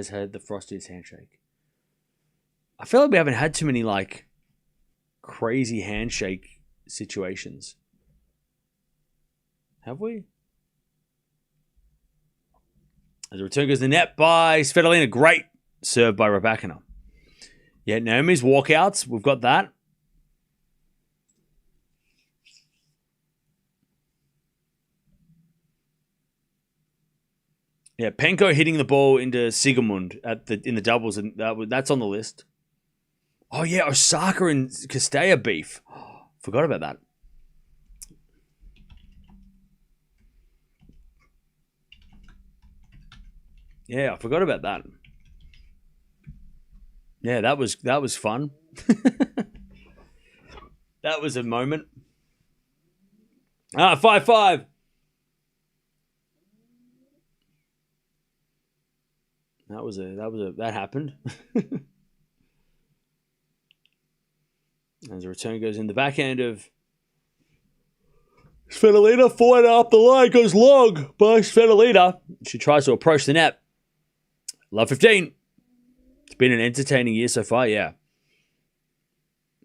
had the frostiest handshake. I feel like we haven't had too many like crazy handshake situations. Have we? As the return goes to the net by Svitolina. Great serve by Rybakina. Yeah, Naomi's walkouts. We've got that. Yeah, Penko hitting the ball into Sigemund in the doubles, and that's on the list. Oh yeah, Osaka and Castella beef. Forgot about that. Yeah, I forgot about that. Yeah, that was fun. That was a moment. 5-5. That happened. As the return goes in the backhand of Svitolina, forward up the line, goes long by Svitolina. She tries to approach the net. Love 15. It's been an entertaining year so far, yeah.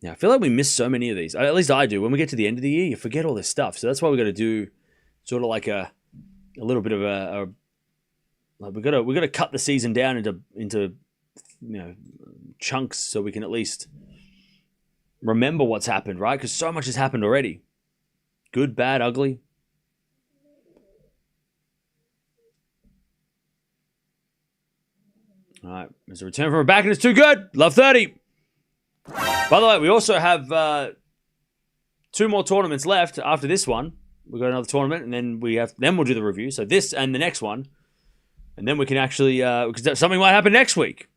Yeah, I feel like we miss so many of these. At least I do. When we get to the end of the year, you forget all this stuff. So that's why we got to do sort of like a little bit of like we got to cut the season down into chunks so we can at least remember what's happened, right? Because so much has happened already. Good, bad, ugly. All right, there's a return from Rybakina. It's too good. Love 30. By the way, we also have 2 more tournaments left after this one. We've got another tournament, and then we'll do the review. So this and the next one, and then we can actually because something might happen next week.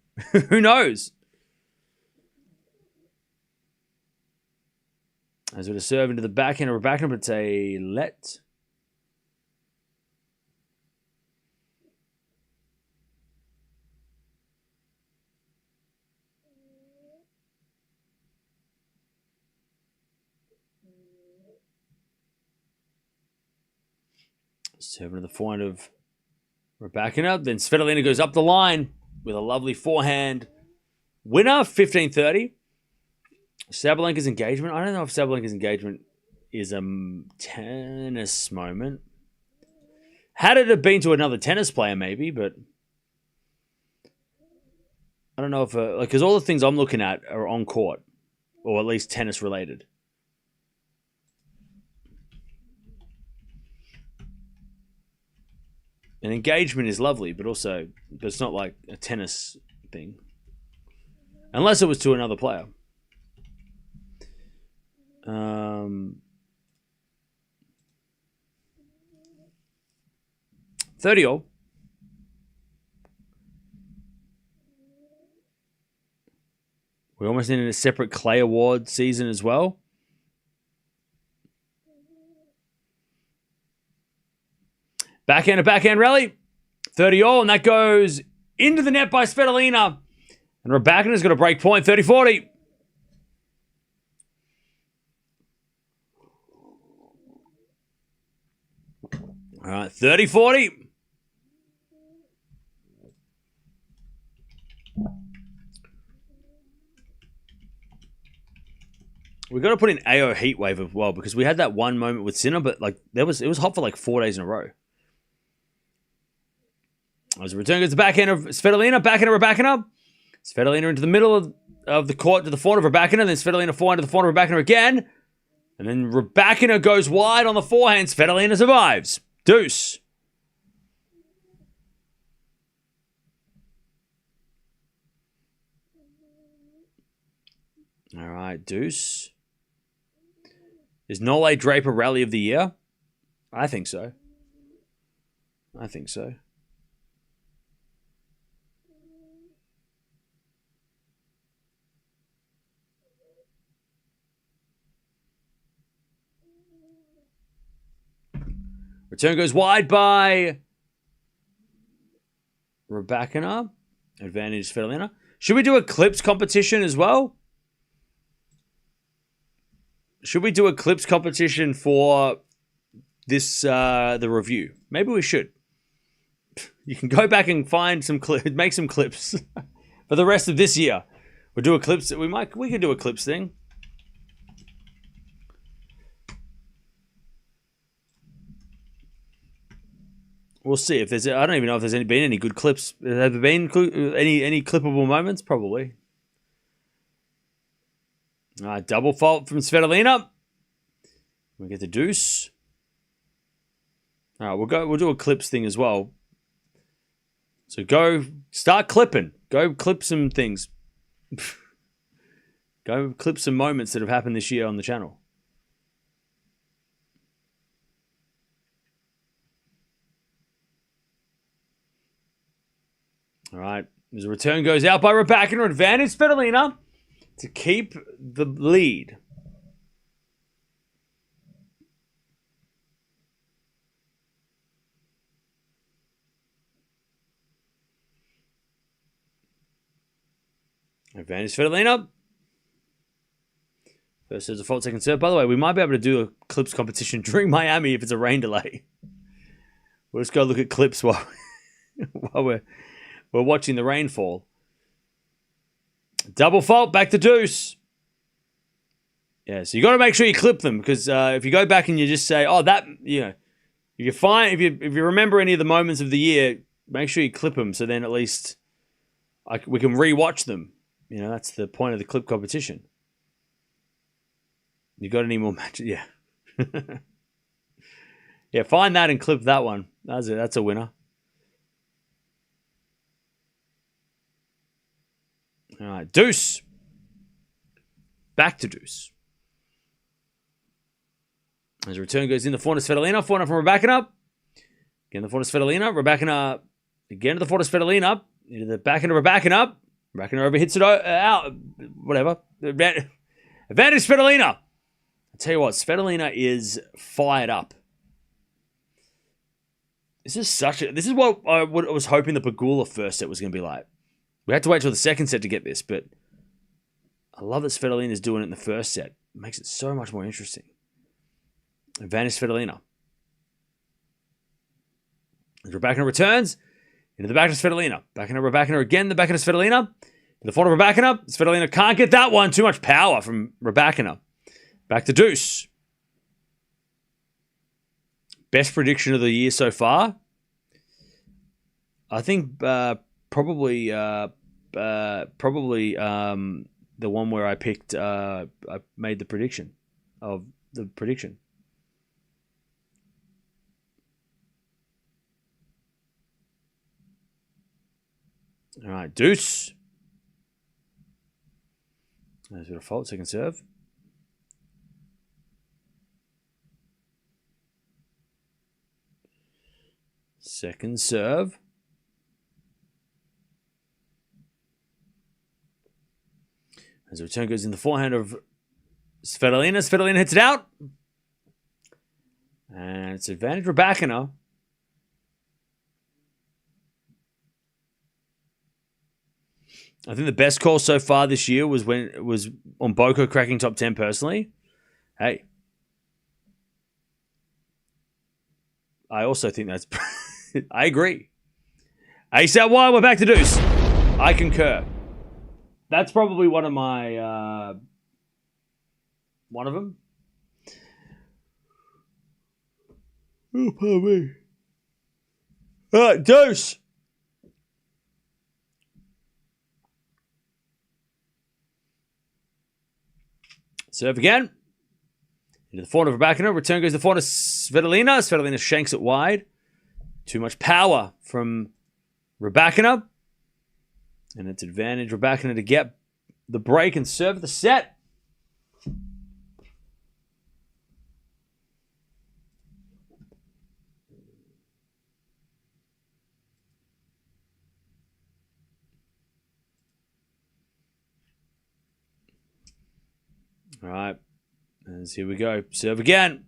Who knows? As we're to serve into the backhand of Rybakina, but it's a let. Serving to the forehand of Rybakina. Then Svitolina goes up the line with a lovely forehand. Winner, 15-30. Sabalenka's engagement. I don't know if Sabalenka's engagement is a tennis moment. Had it have been to another tennis player, maybe, but I don't know if because all the things I'm looking at are on court, or at least tennis related. An engagement is lovely, but it's not like a tennis thing, unless it was to another player. 30-all. We're almost in a separate clay award season as well. Backhand rally. 30-all, and that goes into the net by Svitolina. And Rybakina's got a break point, 30-40. All right, 30-40. We've got to put in AO heat wave as well, because we had that one moment with Sinner, but like it was hot for like 4 days in a row. As a return goes the backhand of Svitolina, backhand of Rybakina. Svitolina into the middle of the court to the forehand of Rybakina, then Svitolina forehand to the forehand of Rybakina again. And then Rybakina goes wide on the forehand. Svitolina survives. Deuce. All right, deuce. Is Nole Draper Rally of the Year? I think so. Return goes wide by Rybakina. Advantage Svitolina. Should we do a clips competition as well? Should we do a clips competition for this the review? Maybe we should. You can go back and find some make some clips for the rest of this year. We'll do a clips. We could do a clips thing. We'll see if there's. I don't even know if there's been any good clips. Have there been any clippable moments? Probably. Double fault from Svitolina. We get the deuce. All right, we'll do a clips thing as well. So go start clipping. Go clip some things. Go clip some moments that have happened this year on the channel. All right. As a return goes out by Rybakina, advantage Svitolina to keep the lead. Advantage Svitolina. First serve's a fault, second serve. By the way, we might be able to do a clips competition during Miami if it's a rain delay. We'll just go look at clips while we're watching the rainfall. Double fault, back to deuce. Yeah, so you got to make sure you clip them, because if you go back and you just say, "Oh, that," if you remember any of the moments of the year, make sure you clip them, so then at least we can rewatch them. That's the point of the clip competition. You got any more matches? Yeah, yeah. Find that and clip that one. That's it. That's a winner. All right, deuce. Back to deuce. As a return goes in, the forehand to Svitolina. Forehand from Rybakina. Again, the forehand to Svitolina. Rybakina again to the forehand to Svitolina. Into the backhand of Rybakina. Rybakina overhits it out. Whatever. Advantage Svitolina. I'll tell you what, Svitolina is fired up. This is what I was hoping the Pegula first set was going to be like. We had to wait till the second set to get this, but I love that Svitolina is doing it in the first set. It makes it so much more interesting. Advantage Svitolina. As Rybakina returns into the back of Svitolina. Backhand of Rybakina again, the backhand of Svitolina. To the front of Rybakina. Svitolina can't get that one. Too much power from Rybakina. Back to deuce. Best prediction of the year so far? I think probably the one where I picked, I made the prediction of the prediction. All right, deuce. There's a bit of fault, second serve. Second serve. As the return goes in the forehand of Svitolina. Svitolina hits it out. And it's advantage Rybakina. I think the best call so far this year was when it was on Boko cracking top 10 personally. Hey. I also think that's... I agree. Ace out wide, we're back to deuce. I concur. That's probably one of my... one of them. Oh, pardon me. All right, deuce. Serve again. Into the forehand of Rybakina. Return goes to the forehand of Svitolina. Svitolina shanks it wide. Too much power from Rybakina. And it's advantage Rybakina to get the break and serve the set. All right. And here we go. Serve again.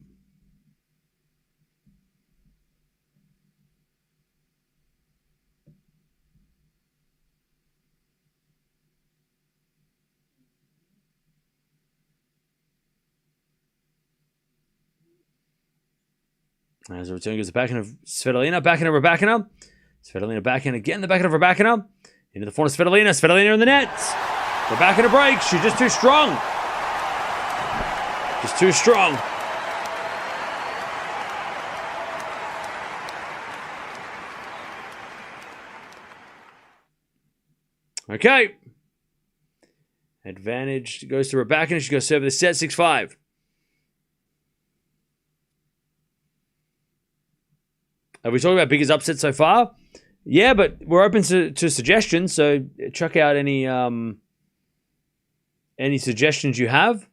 As the return goes the backhand of Svitolina. Backhand of Rybakina. Svitolina backhand again. The backhand of Rybakina. Into the forehand of Svitolina. Svitolina in the net. Rybakina breaks. She's just too strong. Just too strong. Okay. Advantage goes to Rybakina. She's going to serve the set 6-5. Have we talked about biggest upset so far? Yeah, but we're open to suggestions, so check out any suggestions you have.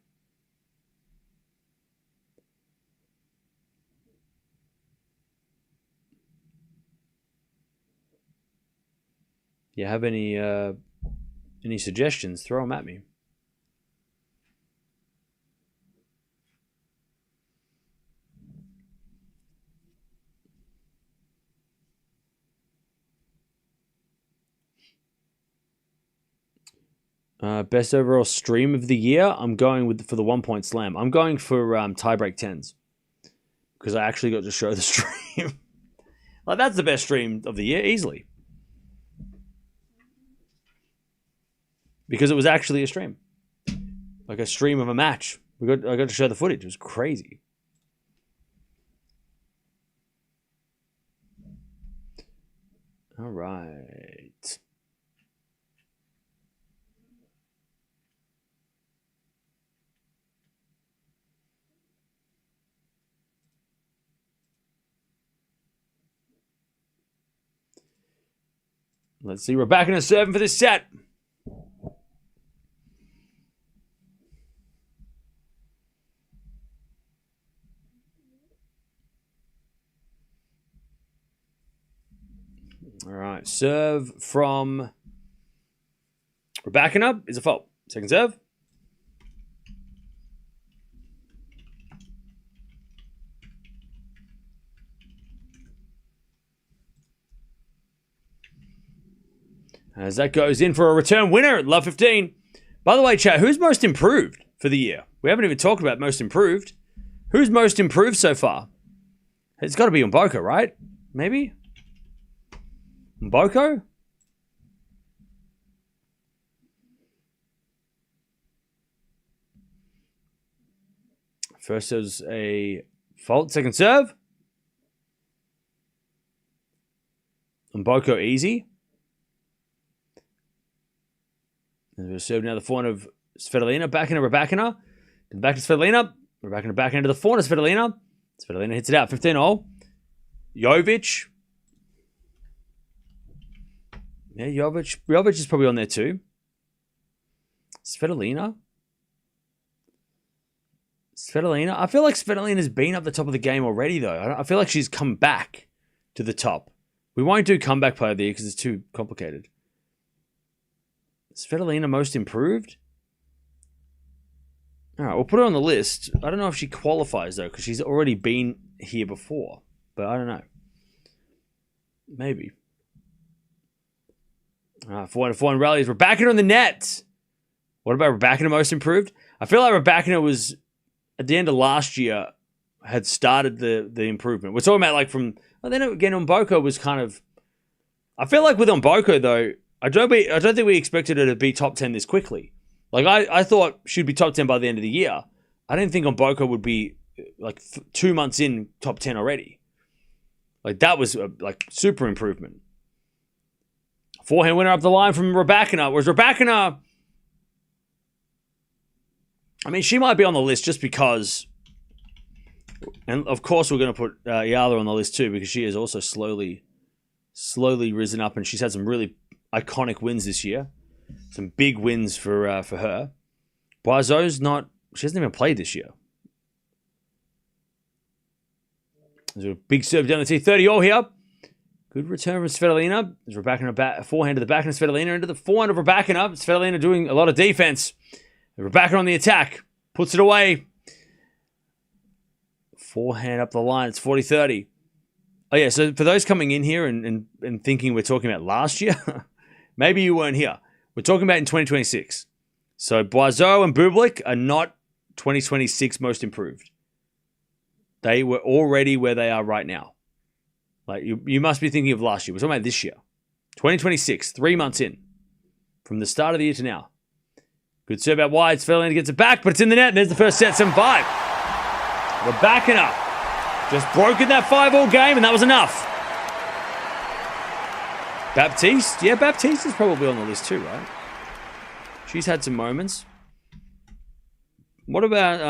You have any suggestions? Throw them at me. Best overall stream of the year. I'm going for the 1 point slam. I'm going for tiebreak 10s because I actually got to show the stream. Like that's the best stream of the year easily because it was actually a stream, like a stream of a match. I got to show the footage. It was crazy. All right. Let's see. Rybakina serving for this set. All right. Serve from Rybakina is a fault. Second serve. As that goes in for a return winner at love 15. By the way, chat, who's most improved for the year? We haven't even talked about most improved. Who's most improved so far? It's got to be Mboka, right? Maybe? Mboko? First is a fault. Second serve. Mboko easy. And we'll serve now the forehand of Svitolina. Back into Rybakina. Back to Svitolina. Rybakina back into the forehand of Svitolina. Svitolina hits it out. 15-all. Jovic. Yeah, Jovic. Jovic is probably on there too. Svitolina. I feel like Svitolina's been up the top of the game already, though. I feel like she's come back to the top. We won't do comeback player of the year because it's too complicated. Svitolina most improved? All right, we'll put her on the list. I don't know if she qualifies, though, because she's already been here before. But I don't know. Maybe. All right, 4-1 rallies. Rybakina on the net. What about Rybakina most improved? I feel like Rybakina was, at the end of last year, had started the improvement. We're talking about like from... Well, then again, Mboko was kind of... I feel like with Mboko, though, I don't think we expected her to be top 10 this quickly. Like, I thought she'd be top 10 by the end of the year. I didn't think Mboko would be, like, 2 months in top 10 already. Like, that was, like, super improvement. Forehand winner up the line from Rybakina. Whereas Rybakina... I mean, she might be on the list just because... And, of course, we're going to put Eala on the list, too, because she has also slowly risen up, and she's had some really iconic wins this year. Some big wins for her. Boiseau's not... She hasn't even played this year. There's a big serve down the tee. 30-all here. Good return from Svitolina. There's Rybakina forehand to the back of Svitolina into the forehand of Rybakina. Svitolina doing a lot of defense. Rybakina on the attack. Puts it away. Forehand up the line. It's 40-30. Oh, yeah. So for those coming in here and thinking we're talking about last year, maybe you weren't here. We're talking about in 2026. So Boiseau and Bublik are not 2026 most improved. They were already where they are right now. Like you must be thinking of last year. We're talking about this year. 2026, 3 months in. From the start of the year to now. Good serve out wide. Svitolina gets it back, but it's in the net. And there's the first set, 7-5. We're backing up. Just broken that 5-all game, and that was enough. Baptiste? Yeah, Baptiste is probably on the list too, right? She's had some moments. What about, I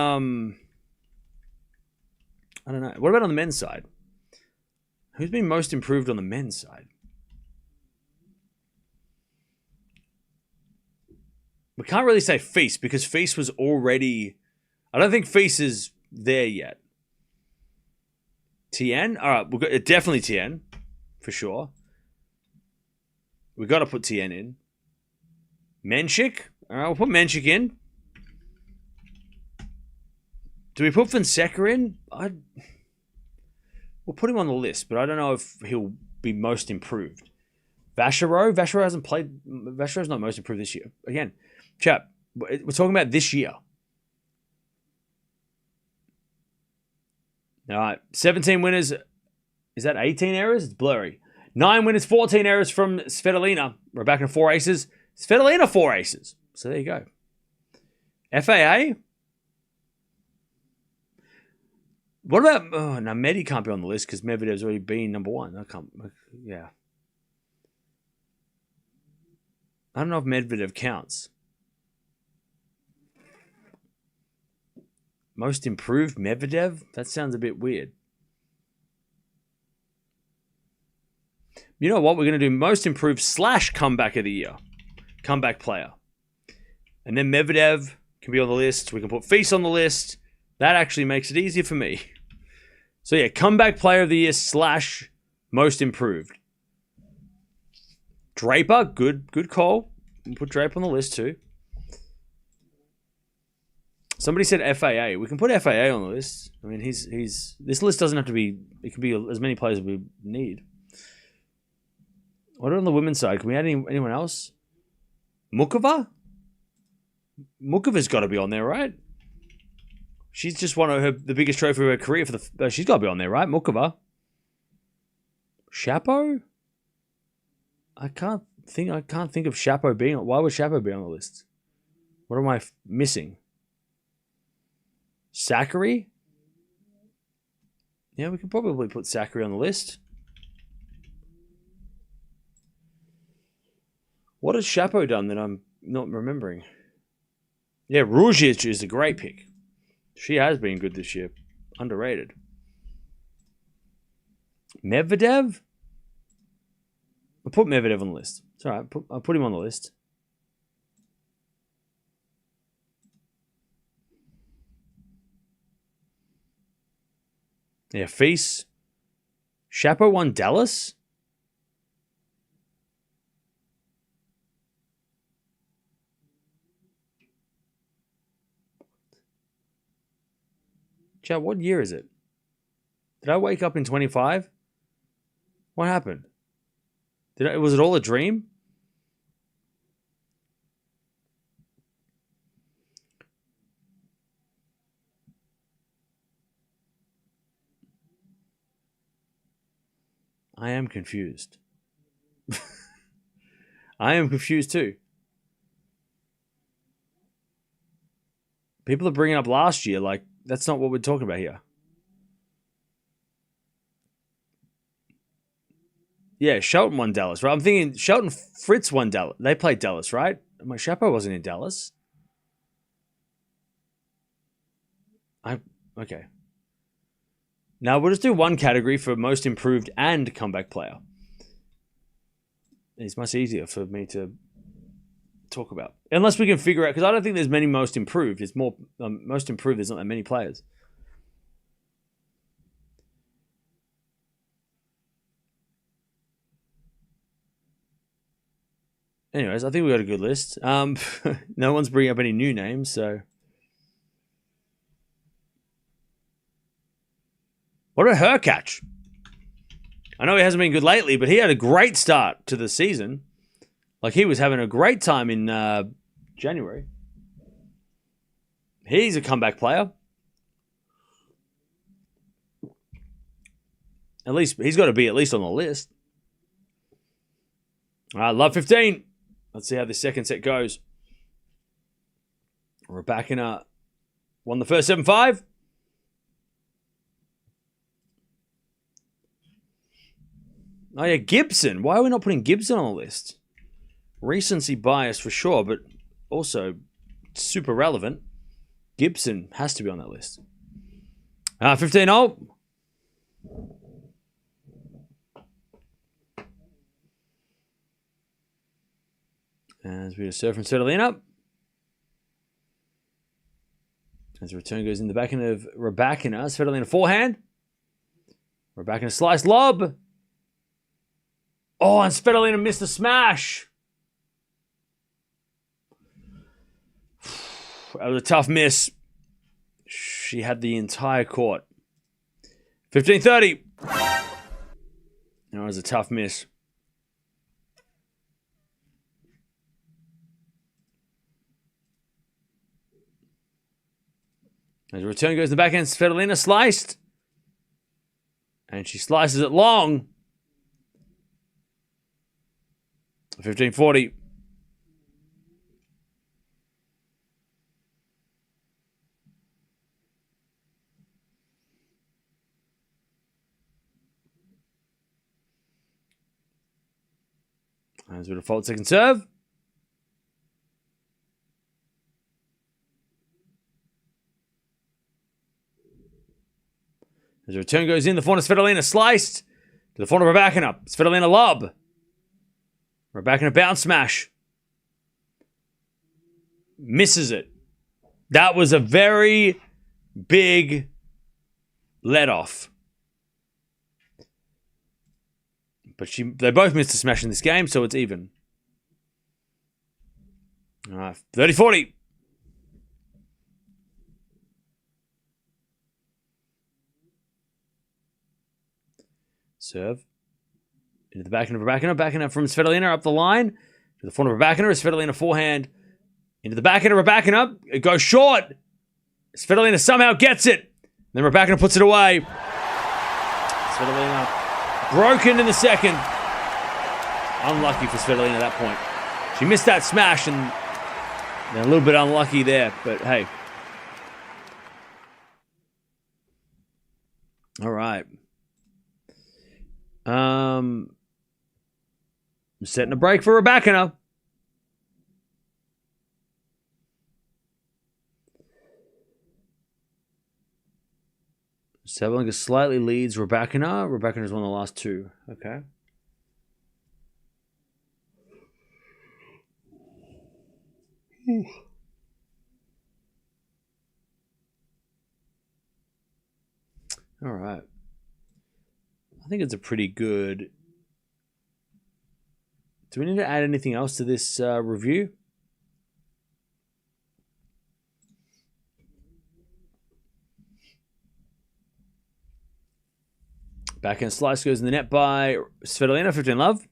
don't know. What about on the men's side? Who's been most improved on the men's side? We can't really say Feast because Feast was already... I don't think Feast is there yet. Tien? All right, we've got definitely Tien, for sure. We've got to put Tien in. Menchik? All right, we'll put Menchik in. Do we put Fonseca in? We'll put him on the list, but I don't know if he'll be most improved. Vachereau? Vachereau hasn't played... Vachereau's not most improved this year. Again, chap, we're talking about this year. All right, 17 winners. Is that 18 errors? It's blurry. 9 winners, 14 errors from Svitolina. Rybakina 4 aces. Svitolina 4 aces. So there you go. FAA? What about... Oh, no, Medi can't be on the list because Medvedev's already been number 1. I can't... Yeah. I don't know if Medvedev counts. Most improved Medvedev? That sounds a bit weird. You know what? We're going to do most improved / comeback of the year. Comeback player. And then Medvedev can be on the list. We can put Feast on the list. That actually makes it easier for me. So yeah, comeback player of the year / most improved. Draper, good call. We'll put Draper on the list too. Somebody said FAA. We can put FAA on the list. I mean, he's this list doesn't have to be... It can be as many players as we need. What on the women's side? Can we add anyone else? Mukova? Mukova's got to be on there, right? She's just won the biggest trophy of her career for the... she's got to be on there, right? Mukova. Chapo? I can't think of Shapo being on. Why would Shapo be on the list? What am I missing? Zachary? Yeah, we could probably put Zachary on the list. What has Shapo done that I'm not remembering? Yeah, Rujic is a great pick. She has been good this year. Underrated. Medvedev? I'll put Medvedev on the list. It's all right. I'll put him on the list. Yeah, Feast. Shapo won Dallas? Chat, what year is it? Did I wake up in 25? What happened? Was it all a dream? I am confused. I am confused too. People are bringing up last year, like, that's not what we're talking about here. Yeah, Shelton won Dallas, right? I'm thinking Shelton Fritz won Dallas. They played Dallas, right? My Shapo wasn't in Dallas. Okay. Now we'll just do one category for most improved and comeback player. It's much easier for me to talk about. Unless we can figure out, because I don't think there's many most improved. It's more, most improved, there's not that many players. Anyways, I think we got a good list. No one's bringing up any new names, so. What about Hurkacz? I know he hasn't been good lately, but he had a great start to the season. Like, he was having a great time in January. He's a comeback player. At least, he's got to be at least on the list. All right, love 15. Let's see how this second set goes. Rybakina won the first 7-5. Oh, yeah, Gibson. Why are we not putting Gibson on the list? Recency bias for sure, but also super relevant. Gibson has to be on that list. 15-0. As we serve from Svitolina. As the return goes in the backhand of Rybakina. Svitolina forehand. Rybakina slice lob. Oh, and Svitolina missed the smash. That was a tough miss. She had the entire court. 15-30. That was a tough miss. As the return goes to the backhand, Svitolina sliced. And she slices it long. 15-40. As we default second serve. As the return goes in, the forehand Svitolina sliced. To the forehand of Rybakina. Svitolina lob. Rybakina bounce smash. Misses it. That was a very big let off. But they both missed a smash in this game, so it's even. All right, 30-40. Serve. Into the backhand of Rybakina. Backhand from Svitolina up the line. To the forehand of Rybakina. Svitolina forehand. Into the backhand of Rybakina. It goes short. Svitolina somehow gets it. Then Rybakina puts it away. Svitolina broken in the second. Unlucky for Svitolina at that point. She missed that smash and a little bit unlucky there, but hey. All right. Setting a break for Rybakina. Sabalenka slightly leads Rybakina. Rybakina's won the last two. Okay. All right. I think it's a pretty good... Do we need to add anything else to this review? Backhand slice goes in the net by Svitolina, 15 love.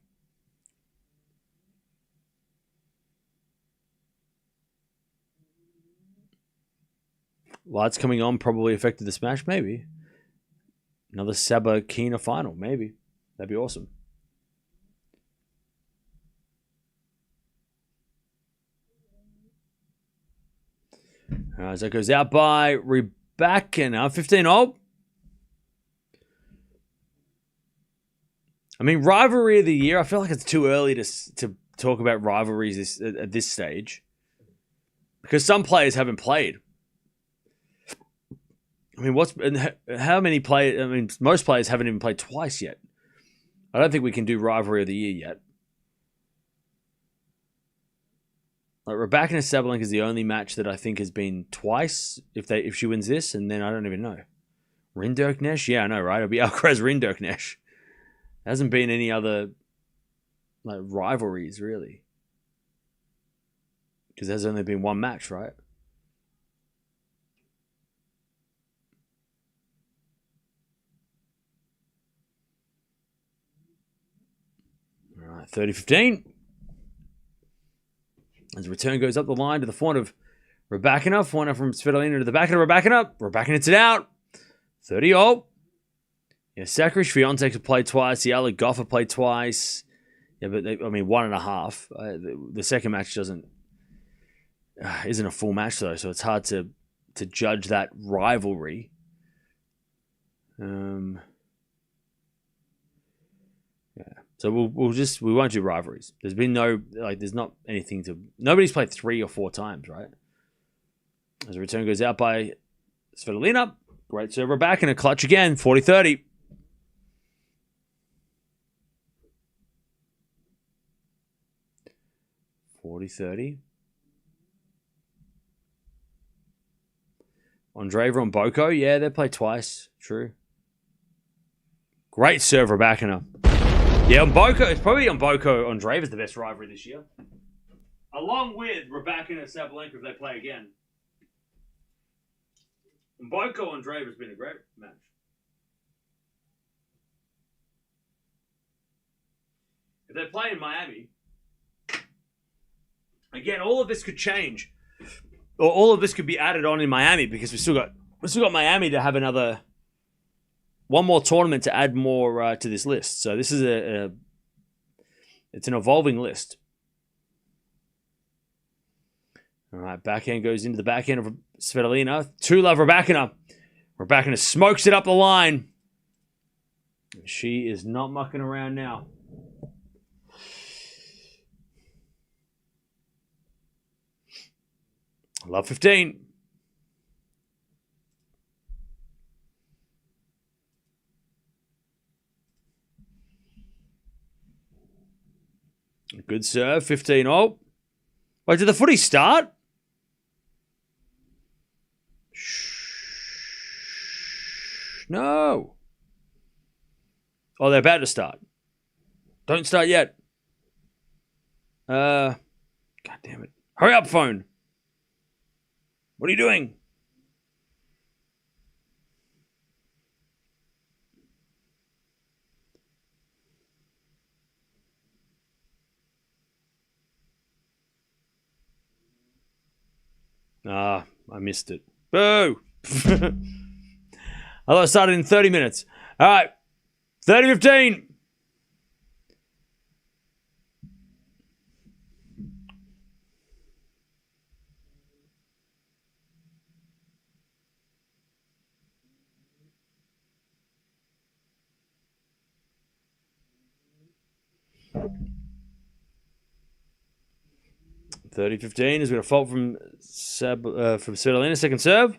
Lights coming on probably affected the smash, maybe. Another Rybakina final, maybe. That'd be awesome. All right, so that goes out by Rybakina, 15-0. I mean, rivalry of the year, I feel like it's too early to talk about rivalries at this stage. Because some players haven't played. I mean, how many players? I mean, most players haven't even played twice yet. I don't think we can do rivalry of the year yet. Like Rybakina Sabalenka is the only match that I think has been twice. If she wins this, and then I don't even know. Rinderknecht? Yeah, I know, right? It'll be Alcaraz Rinderknecht. There hasn't been any other like rivalries really, because there's only been one match, right? All right, 30-15. As the return goes up the line to the front of Rybakina, forehand from Svitolina to the back of Rybakina. Rybakina hits it out. 30-0. Yeah, Sakkari Swiatek have played twice. The Elena Goff have played twice. Yeah, but I mean 1.5. The second match isn't a full match though, so it's hard to judge that rivalry. Yeah. So we won't do rivalries. There's been there's not anything to. Nobody's played 3 or 4 times, right? As the return goes out by Svitolina. Great server back and a clutch again. 40-30. Andreeva and Boko. Yeah, they played twice. True. Great serve, Rybakina. Yeah, Boko. It's probably Boko Andreeva is the best rivalry this year. Along with Rybakina and Sabalenka if they play again. And Boko Andreeva has been a great match. If they play in Miami, again, all of this could change. Or all of this could be added on in Miami because we still got Miami to have one more tournament to add more to this list. So this is it's an evolving list. All right, backhand goes into the backhand of Svitolina. 2-love Rybakina. Rybakina smokes it up the line. She is not mucking around now. Love 15. Good serve, 15-0. Wait, did the footy start? No. Oh, they're about to start. Don't start yet. God damn it. Hurry up, phone. What are you doing? I missed it. Boo! I thought it started in 30 minutes. All right. 30-15. 30-15 is going to fault from Svitolina, second serve.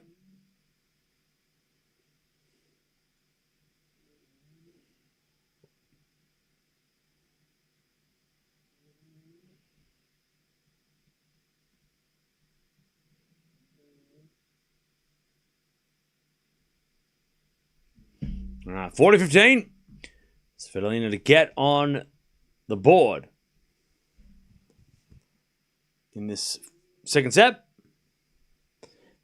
All right, 40-15. Svitolina to get on the board in this second set.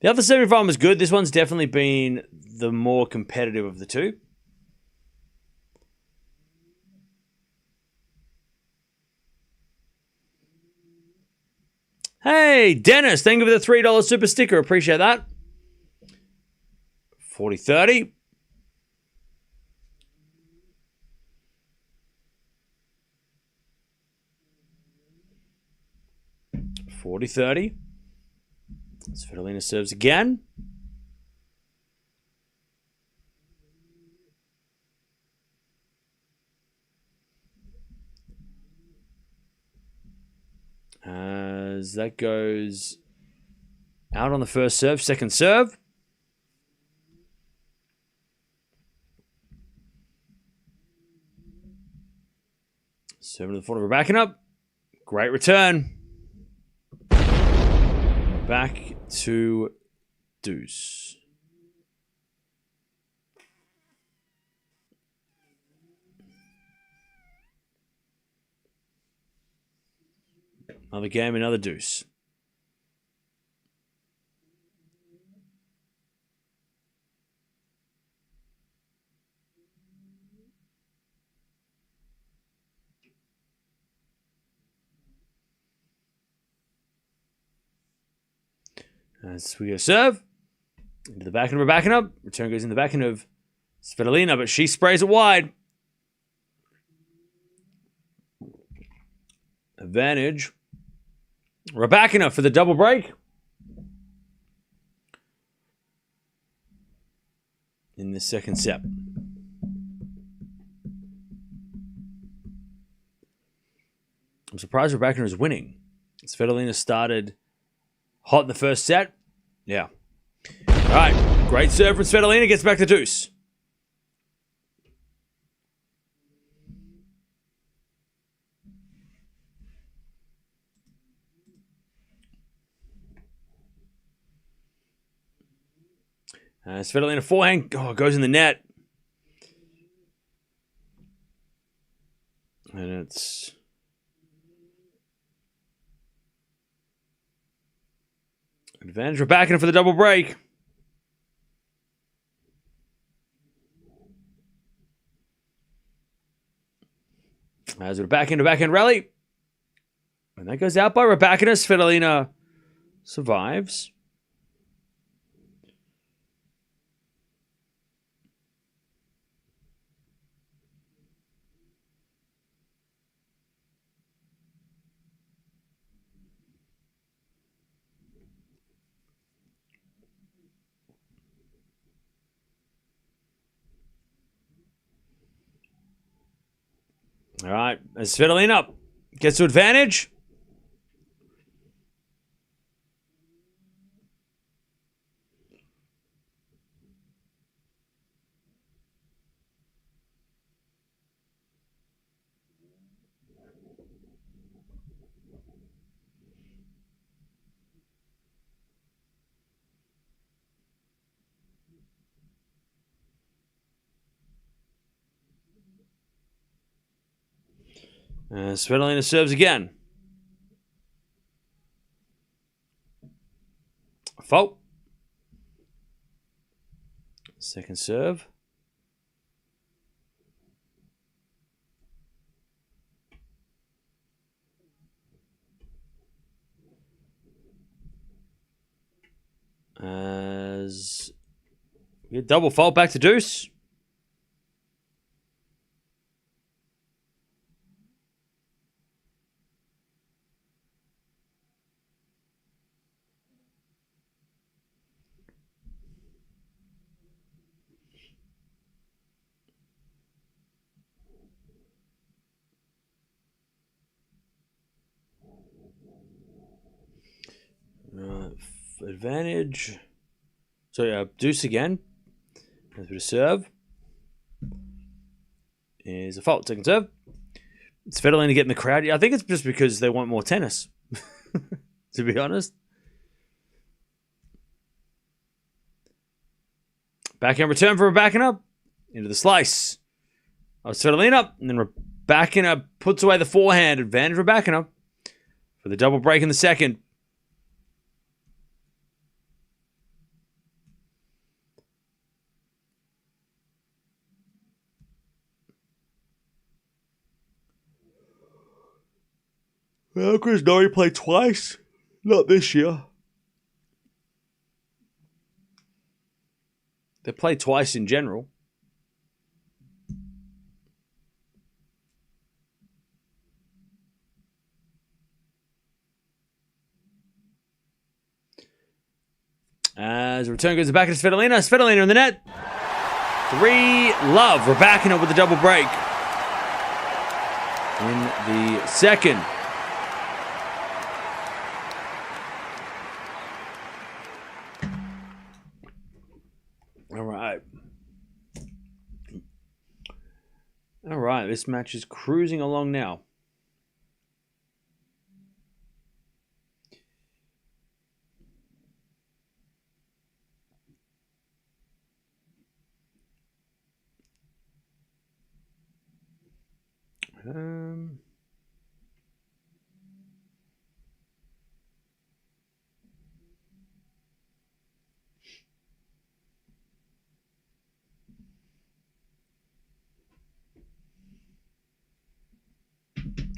The other semi-final was good. This one's definitely been the more competitive of the two. Hey, Dennis, thank you for the $3 super sticker. Appreciate that. 40-30. Svitolina serves again. As that goes out on the first serve, second serve. Serving to the front of Rybakina. Great return. Back to deuce. Another game, another deuce. As we go serve. Into the back of Rybakina. Return goes in the back end of Svitolina, but she sprays it wide. Advantage. Rybakina for the double break. In the second set. I'm surprised Rybakina is winning. Svitolina started hot in the first set. Yeah. All right. Great serve from Svitolina. Gets back to deuce. Svitolina forehand. Oh, goes in the net. And it's... advantage Rybakina for the double break. As a backhand to backhand rally. And that goes out by Rybakina. Svitolina survives. All right, as Svitolina gets to advantage. Svitolina serves again. Fault. Second serve. As we get double fault back to deuce. advantage. So yeah, deuce again. A bit of serve. Is a fault. Second serve. Svitolina getting the crowd. Yeah, I think it's just because they want more tennis. To be honest. Backhand return for Rybakina. Into the slice. Svitolina. And then Rybakina puts away the forehand. Advantage Rybakina. For the double break in the second. Well, Chris Norrie played twice. Not this year. They played twice in general. As the return goes back to Svitolina. Svitolina in the net. 3-love. Rybakina with the double break. In the second. All right, this match is cruising along now.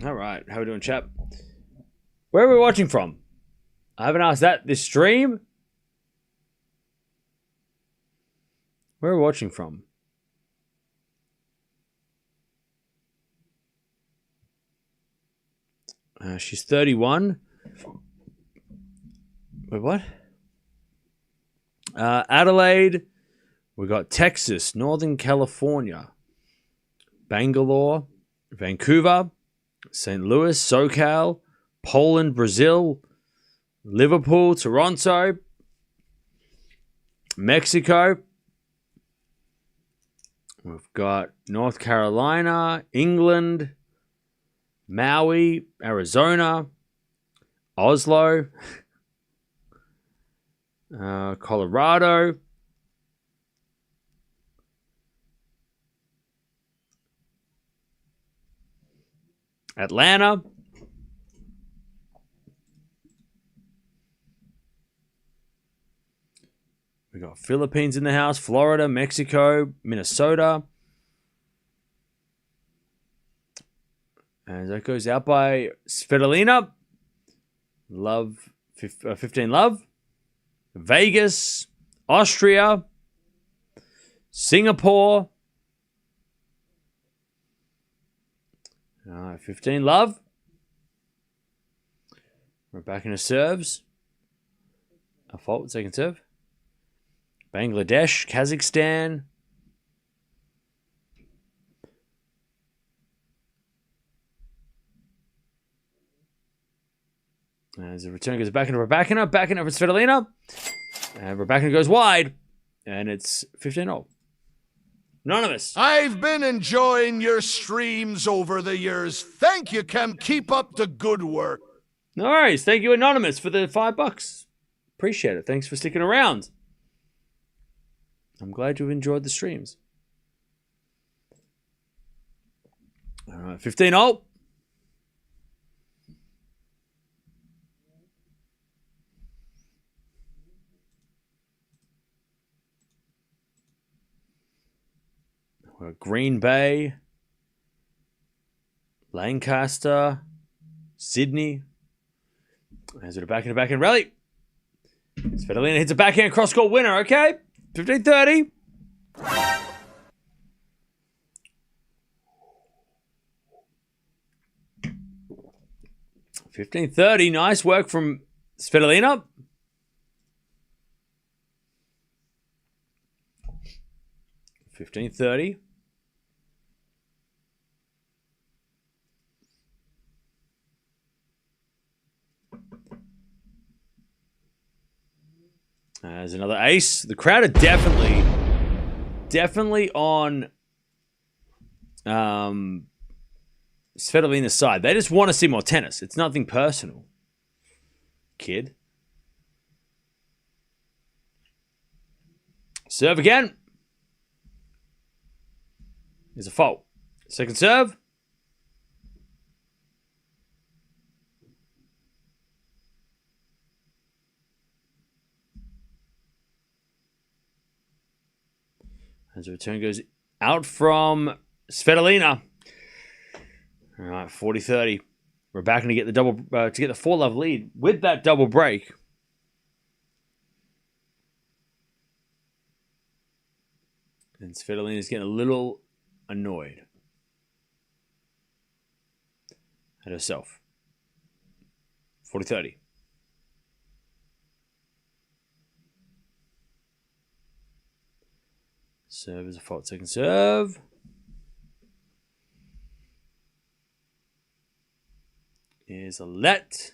All right, how are we doing, chap? Where are we watching from? I haven't asked that this stream. Where are we watching from? She's 31. Wait, what? Adelaide. We got Texas, Northern California, Bangalore, Vancouver, St. Louis, SoCal, Poland, Brazil, Liverpool, Toronto, Mexico. We've got North Carolina, England, Maui, Arizona, Oslo, Colorado, Atlanta, we got Philippines in the house, Florida, Mexico, Minnesota. And that goes out by Svitolina. Love, 15 love. Vegas, Austria, Singapore. 15 love. We're back into serves. A fault, second serve. Bangladesh, Kazakhstan. As the return goes back into Rybakina. Back into Svitolina. And Rybakina goes wide. And it's 15-0. Anonymous. I've been enjoying your streams over the years. Thank you, Cam. Keep up the good work. No worries. Thank you, Anonymous, for the $5. Appreciate it. Thanks for sticking around. I'm glad you've enjoyed the streams. All right, 15-0. Green Bay, Lancaster, Sydney. As it a backhand rally. Svitolina hits a backhand cross-court winner, okay? 15-30. 15-30. Nice work from Svitolina. 15-30. There's another ace. The crowd are definitely on Svitolina's side. They just want to see more tennis. It's nothing personal, kid. Serve again. There's a fault. Second serve. As the return goes out from Svitolina. All right, 40-30. We're back to get the double to get the 4-love lead with that double break. And Svitolina's getting a little annoyed at herself. 40-30. Serve is a fault. Second serve. Is a let.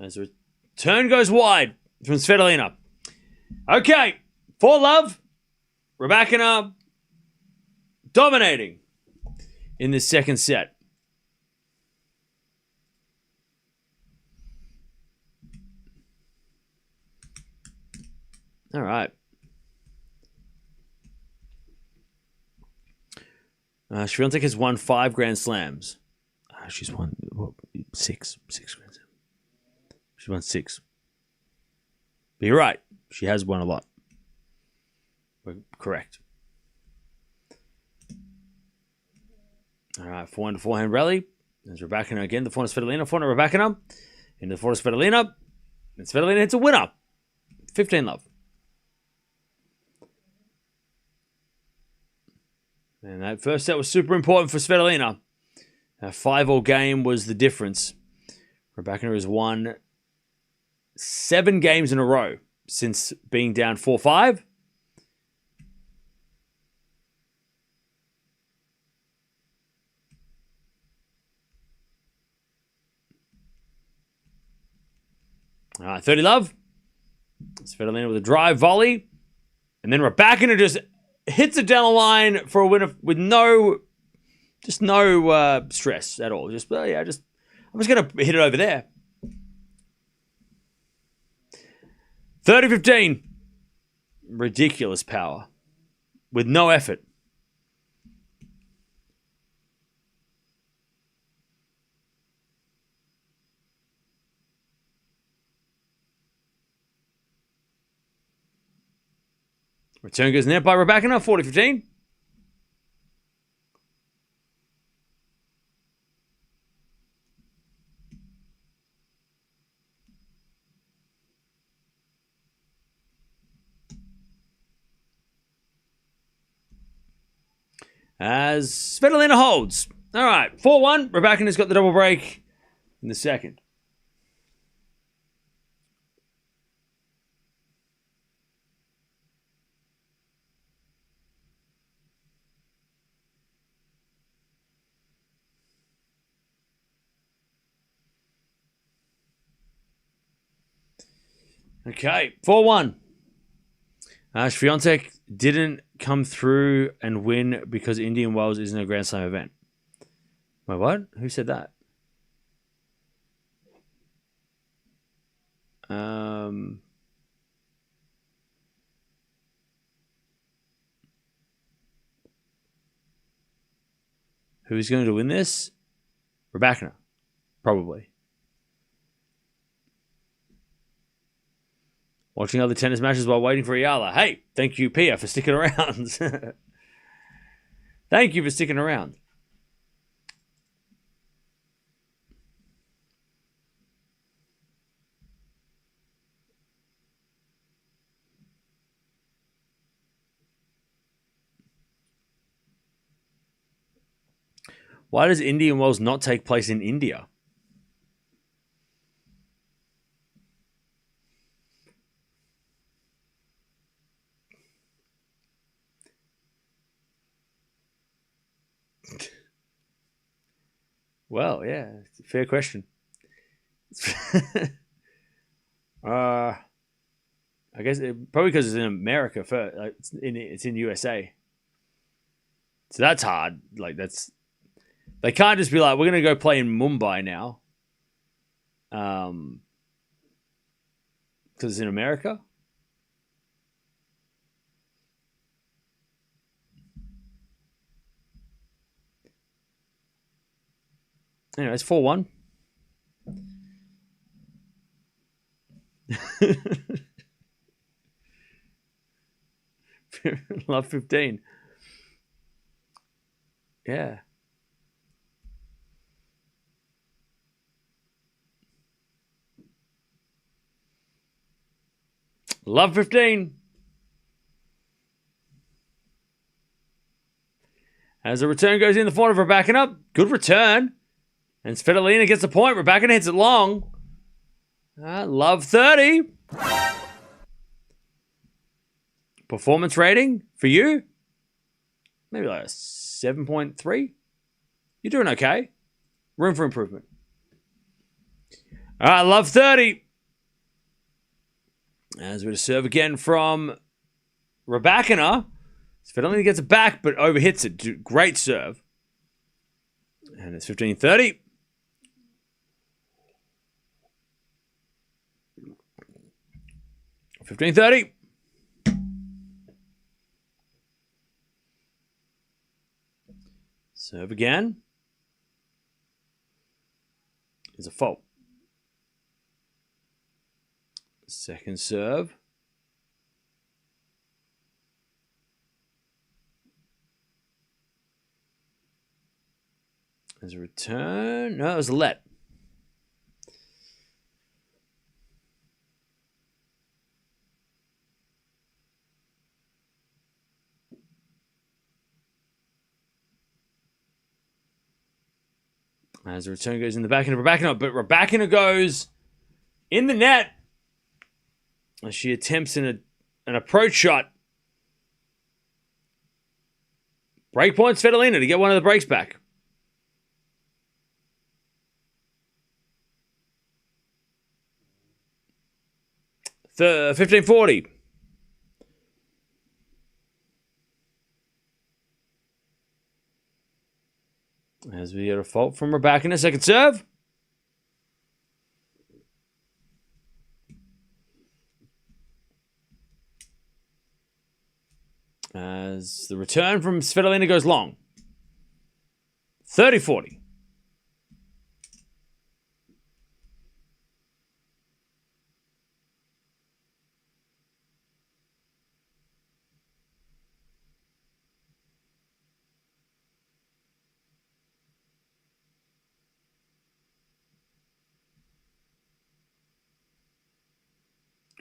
As the return goes wide from Svitolina. Okay, 4-love. Rybakina dominating in this second set. All right. Swiatek has won 5 Grand Slams. She's won six Grand Slams. She's won 6. But you're right. She has won a lot. We're correct. All right, 4-1 forehand rally. There's Rybakina again. The forehand Svitolina. Forehand Rybakina. Into the forehand Svitolina. And Svitolina hits a winner. 15-love. And that first set was super important for Svitolina. A 5-all game was the difference. Rybakina has won 7 games in a row since being down 4-5. All right, 30-love. Svitolina with a drive volley. And then Rybakina just hits it down the line for a winner with no stress at all. I'm just going to hit it over there. 30-15. Ridiculous power with no effort. Return goes net by Rybakina, 40-15. As Svitolina holds. All right, 4-1. Rybakina's got the double break in the second. Okay, 4-1. Swiatek didn't come through and win because Indian Wells isn't a Grand Slam event. Wait, what? Who said that? Who's going to win this? Rybakina, probably. Watching other tennis matches while waiting for Eala. Hey, thank you, Pia, for sticking around. Thank you for sticking around. Why does Indian Wells not take place in India? Well, yeah, it's a fair question. I guess probably because it's in America first. It's in USA, so that's hard. Like they can't just be like, we're gonna go play in Mumbai now, because it's in America. Anyway, it's 4-1. Love 15. Yeah. Love 15. As the return goes in the form of Rybakina. Good return. And Svitolina gets the point. Rybakina hits it long. Love 30. Performance rating for you? Maybe like a 7.3. You're doing okay. Room for improvement. All right, love 30. As we serve again from Rybakina. Svitolina gets it back, but overhits it. Great serve. And it's 15-30. Serve again. Is a fault. Second serve. As a return. No, it was a let. As the return goes in the back end of Rybakina, but Rybakina goes in the net as she attempts an approach shot. Break point Svitolina to get one of the breaks back. 15-40. As we get a fault from Rybakina, second serve. As the return from Svitolina goes long. 30-40.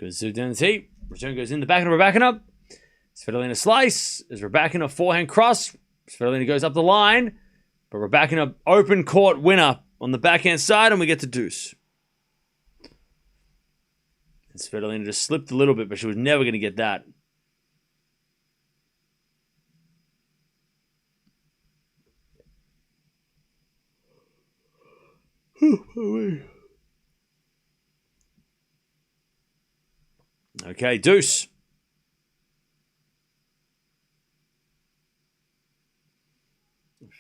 Goes down the tee. Return goes in the back of Rybakina. Svitolina slice. As Rybakina forehand cross. Svitolina goes up the line. But Rybakina open court winner on the backhand side. And we get to deuce. And Svitolina just slipped a little bit. But she was never going to get that. Okay, deuce.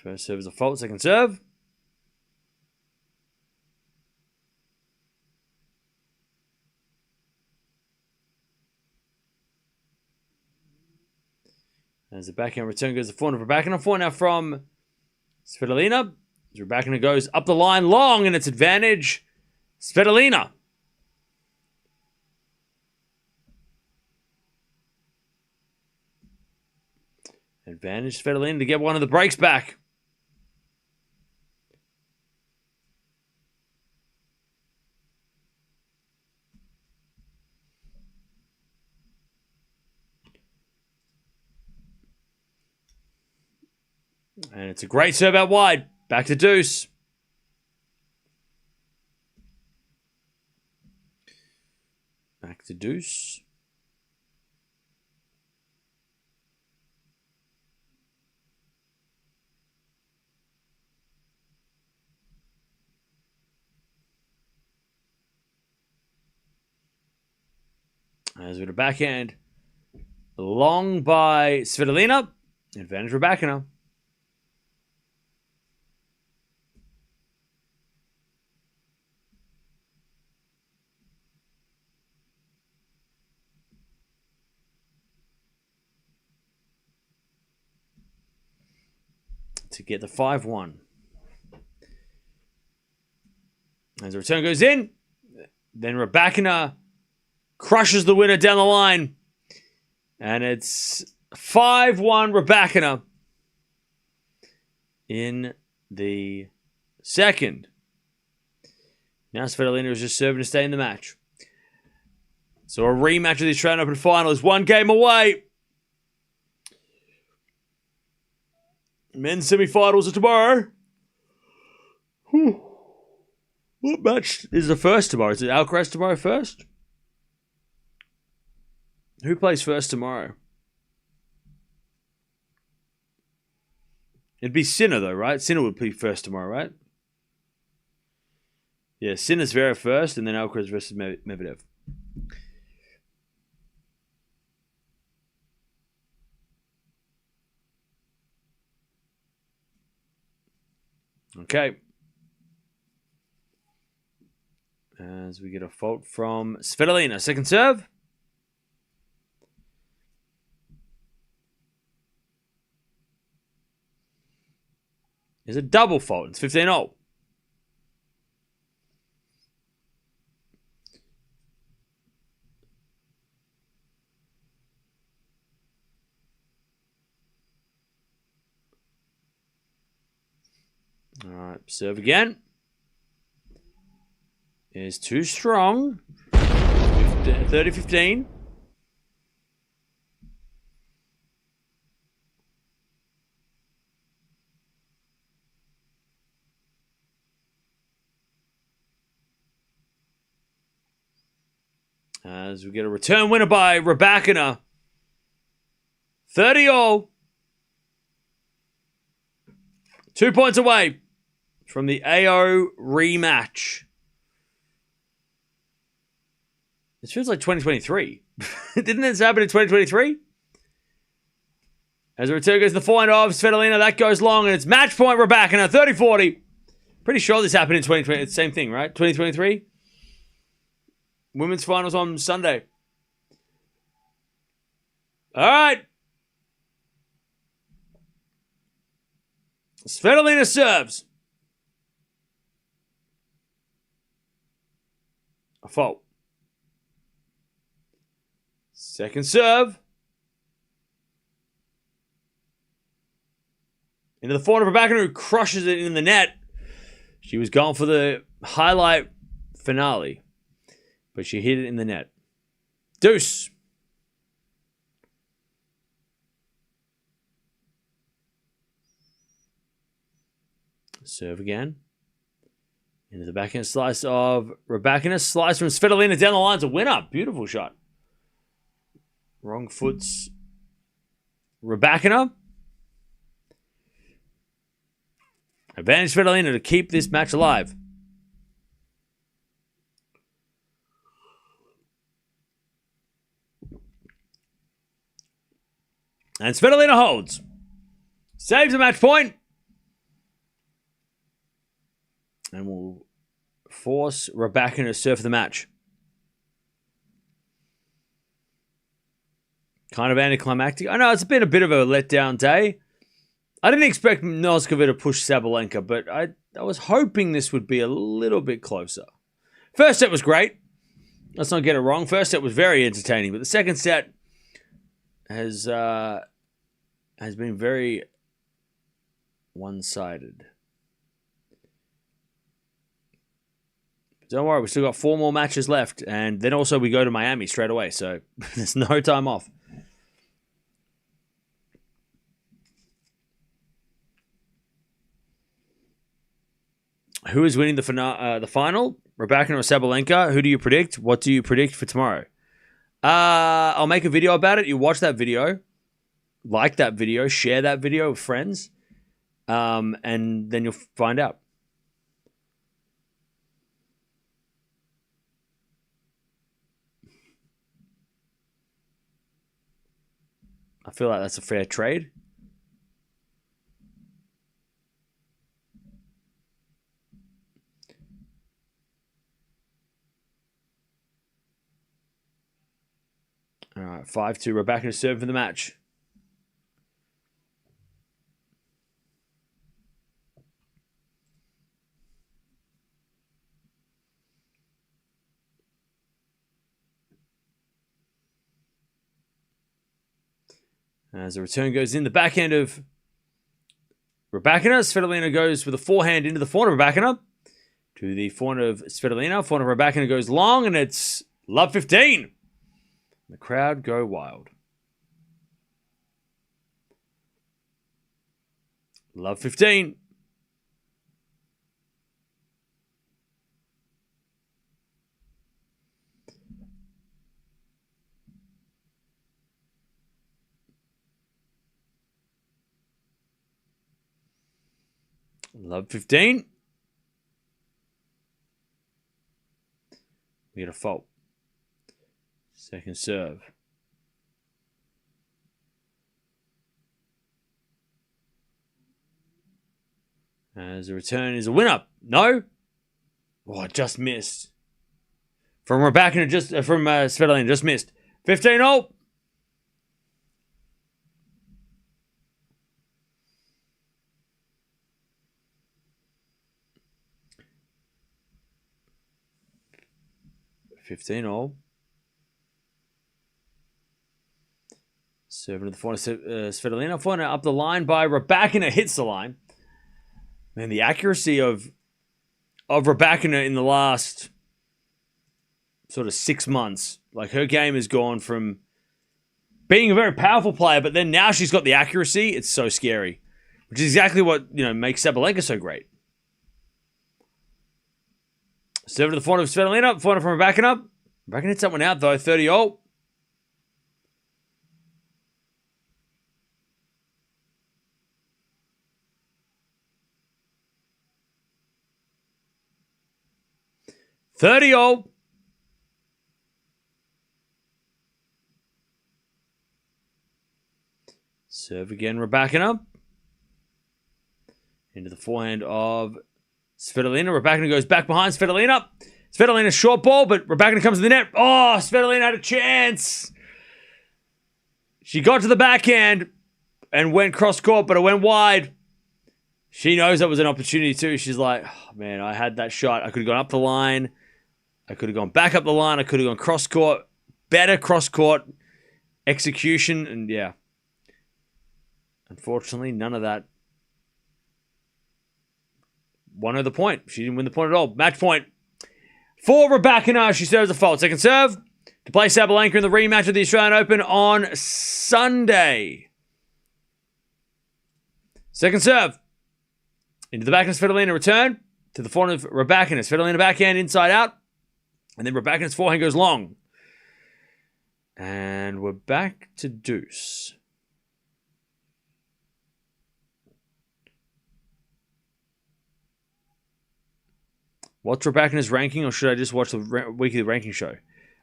First serve is a fault, second serve. As the backhand return goes to forehand for backhand. Forehand now from Svitolina. As Rybakina goes up the line long and it's advantage Svitolina. Advantage Svitolina to get one of the breaks back. And it's a great serve out wide. Back to deuce. Back to deuce. As with a backhand. Long by Svitolina. Advantage Rybakina. To get the 5-1. As the return goes in, then Rybakina crushes the winner down the line. And it's 5-1 Rybakina in the second. Now Svitolina is just serving to stay in the match. So a rematch of the Australian Open final is one game away. Men's semi-finals are tomorrow. What match is the first tomorrow? Is it Alcaraz tomorrow first? Who plays first tomorrow? It'd be Sinner though, right? Sinner would be first tomorrow, right? Yeah, Sinner's Vera first, and then Alcaraz versus Medvedev. Okay. As we get a fault from Svitolina. Second serve. Is a double fault. It's 15-0. All right, serve again. Is too strong. 30-15. As we get a return winner by Rybakina. 30-all. 2 points away from the AO rematch. It feels like 2023. Didn't this happen in 2023? As the return goes to the point of Svitolina, that goes long, and it's match point Rybakina, 30-40. Pretty sure this happened in 2020. It's the same thing, right? 2023? Women's finals on Sunday. All right. Svitolina serves. A fault. Second serve. Into the forehand of Rybakina, who crushes it in the net. She was going for the highlight finale, but she hit it in the net. Deuce. Serve again. Into the backhand slice of Rybakina. Slice from Svitolina down the line. It's a winner. Beautiful shot. Wrong foot's Rybakina. Advantage Svitolina to keep this match alive. And Svitolina holds. Saves a match point. And will force Rybakina to serve the match. Kind of anticlimactic. I know it's been a bit of a letdown day. I didn't expect Noskova to push Sabalenka, but I was hoping this would be a little bit closer. First set was great. Let's not get it wrong. First set was very entertaining, but the second set has been very one-sided. Don't worry, we still got 4 more matches left, and then also we go to Miami straight away, so there's no time off. Who is winning the final? Rybakina or Sabalenka? Who do you predict? What do you predict for tomorrow? I'll make a video about it. You watch that video, like that video, share that video with friends, and then you'll find out. I feel like that's a fair trade. All right, 5-2. Rybakina serve for the match. As the return goes in, the backhand of Rybakina. Svitolina goes with a forehand into the forehand of Rybakina. To the forehand of Svitolina. Forehand of Rybakina goes long, and it's love 15. The crowd go wild. Love 15. Love 15. We get a fault. Second serve. As the return is a winner. No. Oh, I just missed. From Rybakina, from Svitolina, just missed. 15-0. Serving to the forehand, Svitolina. Forehand up the line by Rybakina. Hits the line. Man, the accuracy of Rybakina in the last sort of 6 months. Like, her game has gone from being a very powerful player, but then now she's got the accuracy. It's so scary. Which is exactly what, makes Sabalenka so great. Serve to the forehand of Svitolina. Forehand from Rybakina. Rybakina hits that one out, though. 30-0. Serve again, Rybakina. Into the forehand of Svitolina. Rybakina goes back behind Svitolina. Svitolina short ball, but Rybakina comes to the net. Oh, Svitolina had a chance. She got to the backhand and went cross court, but it went wide. She knows that was an opportunity too. She's like, oh, man, I had that shot. I could have gone up the line. I could have gone back up the line. I could have gone cross court. Better cross court execution. And yeah. Unfortunately, none of that. Won her the point. She didn't win the point at all. Match point for Rybakina. She serves a fault. Second serve to play Sabalenka in the rematch of the Australian Open on Sunday. Second serve. Into the back of Svitolina. Return to the forehand of Rybakina. Svitolina backhand inside out. And then Rybakina's forehand goes long. And we're back to deuce. What's Rybakina's ranking, or should I just watch the weekly ranking show?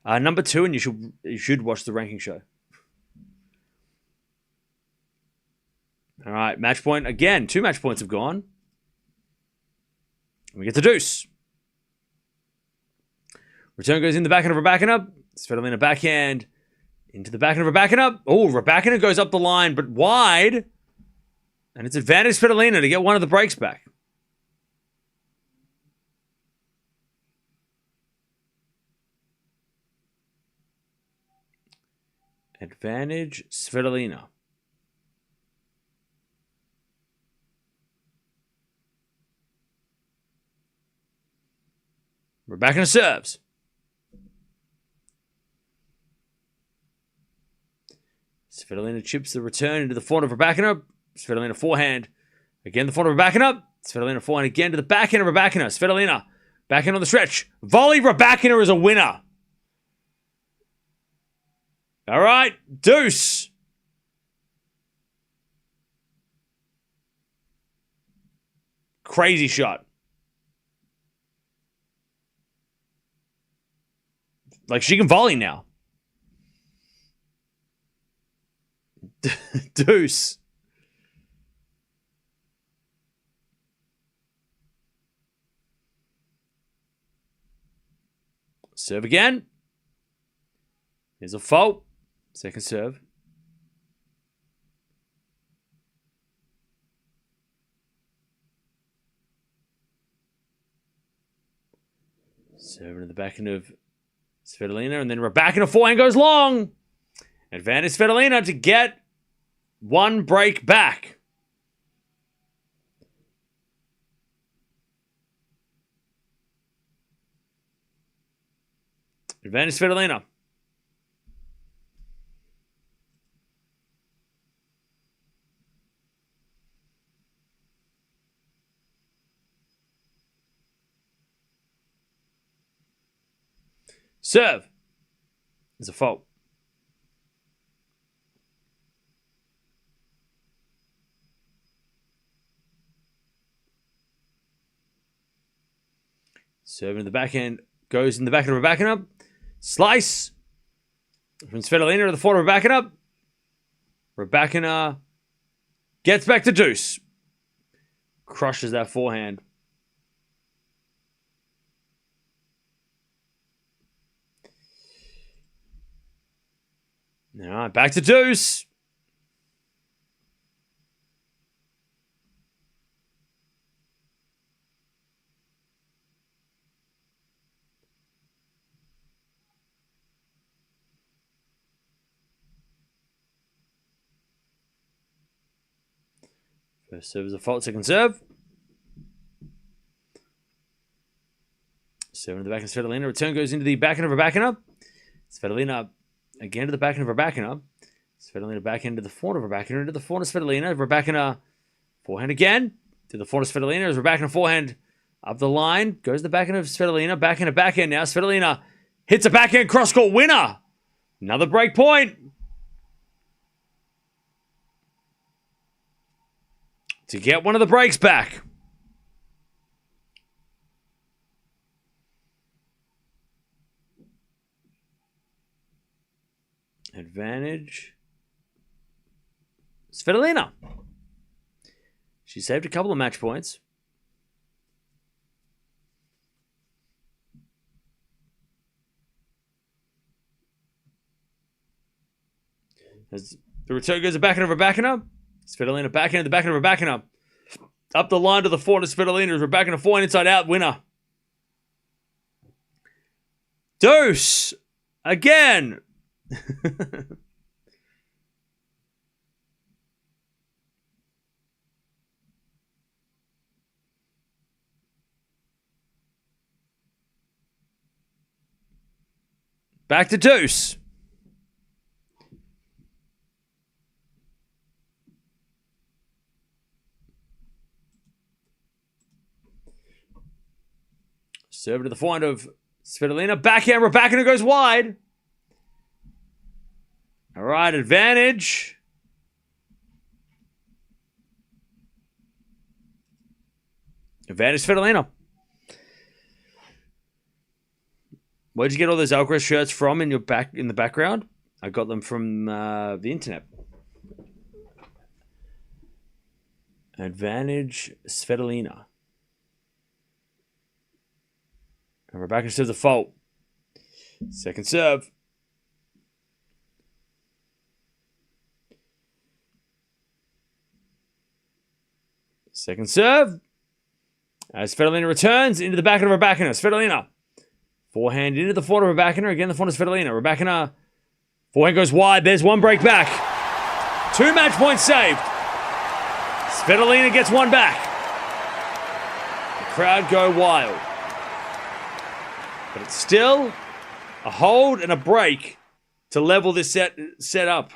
Number 2, and you should watch the ranking show. All right, match point again. 2 match points have gone. We get the deuce. Return goes in the backhand of Rybakina. Svitolina backhand into the backhand of Rybakina. Oh, Rybakina goes up the line, but wide. And it's advantage Svitolina to get one of the breaks back. Advantage Svitolina. Rybakina serves. Svitolina chips the return into the forehand of Rybakina. Svitolina forehand. Again, the forehand of Rybakina. Svitolina forehand again to the backhand of Rybakina. Svitolina backhand on the stretch. Volley Rybakina is a winner. All right, deuce. Crazy shot. Like, she can volley now. Deuce. Serve again. Here's a fault. Second serve. Serving to the backhand of Svitolina, and then Rybakina forehand goes long. Advantage Svitolina to get one break back. Advantage Svitolina. Serve is a fault. Serve in the backhand. Goes in the backhand of Rybakina. Slice from Svitolina to the forehand of Rybakina. Rybakina gets back to deuce. Crushes that forehand. All right, back to deuce. First serve is a fault, second serve. Serve in the back of Svitolina. Return goes into the backhand of Rybakina. Svitolina again to the backhand of Rybakina. Svitolina backhand to the forehand of Rybakina. Into the forehand of Svitolina. Rybakina forehand again. To the forehand of Svitolina. As Rybakina forehand up the line. Goes to the backhand of Svitolina. Backhand to backhand now. Svitolina hits a backhand cross-court winner. Another break point. To get one of the breaks back. Advantage. Svitolina. She saved a couple of match points. As the return goes to backhand of Rybakina. Svitolina backhand, the backhand of Rybakina. Up the line to the forehand of Svitolina. As Rybakina forehand inside out winner. Deuce. Again. Back to deuce. Serve to the forehand of Svitolina. Backhand, Rybakina goes wide. All right, advantage. Advantage Svitolina. Where'd you get all those Alcaraz shirts from in the background? I got them from the internet. Advantage Svitolina. And Rybakina serves a fault. Second serve. Second serve. As Svitolina returns into the backhand of Rybakina. Svitolina. Forehand into the forehand of Rybakina. Again, the forehand of Svitolina. Rybakina. Forehand goes wide. There's one break back. 2 match points saved. Svitolina gets one back. The crowd go wild. But it's still a hold and a break to level this set up.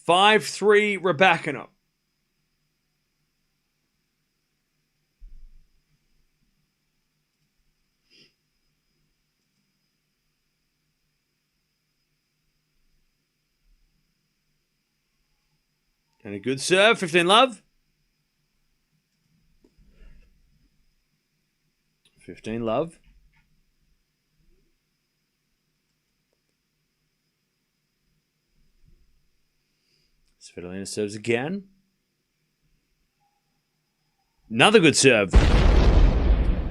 5-3 Rybakina. And a good serve, 15 love. 15 love. Svitolina serves again. Another good serve.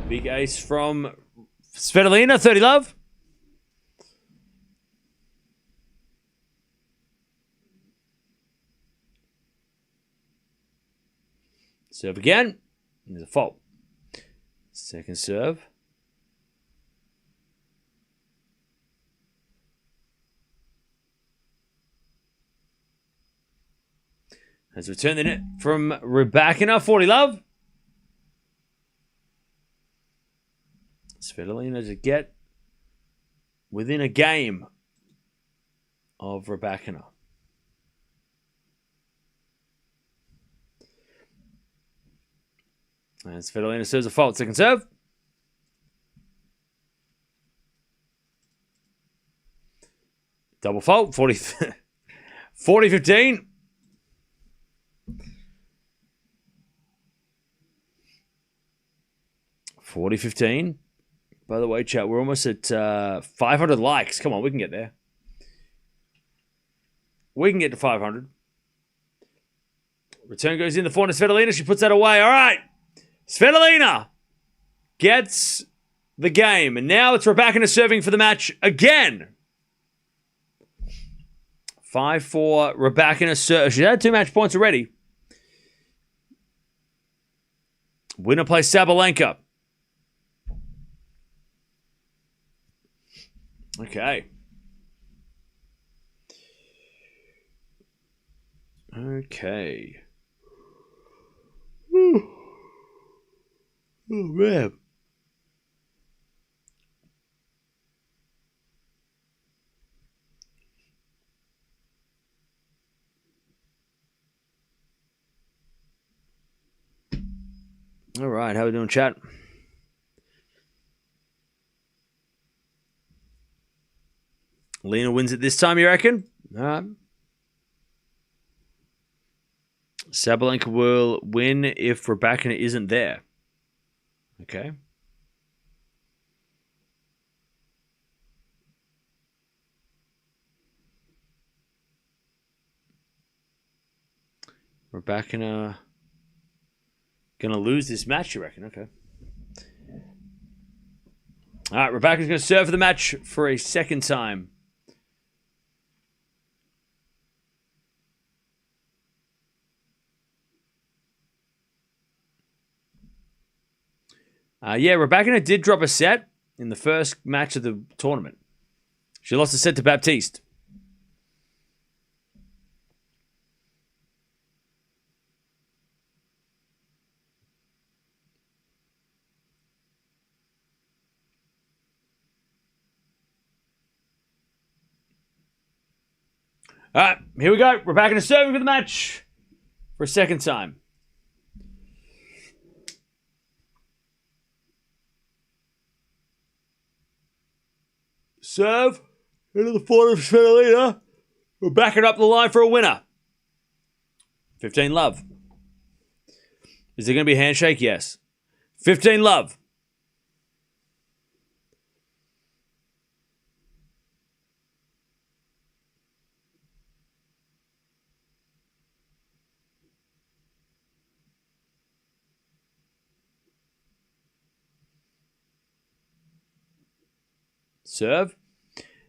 Big ace from Svitolina, 30 love. Serve again. There's a fault. Second serve. Has returned the net from Rybakina, 40 love. Svitolina to get within a game of Rybakina. And Svitolina serves a fault. Second serve. Double fault. 40-15. By the way, chat, we're almost at 500 likes. Come on, we can get there. We can get to 500. Return goes in the forehand of Svitolina. She puts that away. All right. Svitolina gets the game. And now it's Rybakina serving for the match again. 5-4 Rybakina serve. She's had 2 match points already. Winner plays Sabalenka. Okay. Okay. Whew. Oh, man. All right, how we doing, chat? Lena wins it this time, you reckon? All right. Sabalenka will win if Rybakina isn't there. Okay. Rybakina gonna lose this match, you reckon? Okay. All right, Rybakina's gonna serve for the match for a second time. Yeah, Rybakina did drop a set in the first match of the tournament. She lost a set to Baptiste. All right, here we go. Rybakina serving for the match for a second time. Serve into the forehand of Svitolina. We're backing up the line for a winner. 15 love. Is there going to be a handshake? Yes. 15 love. Serve.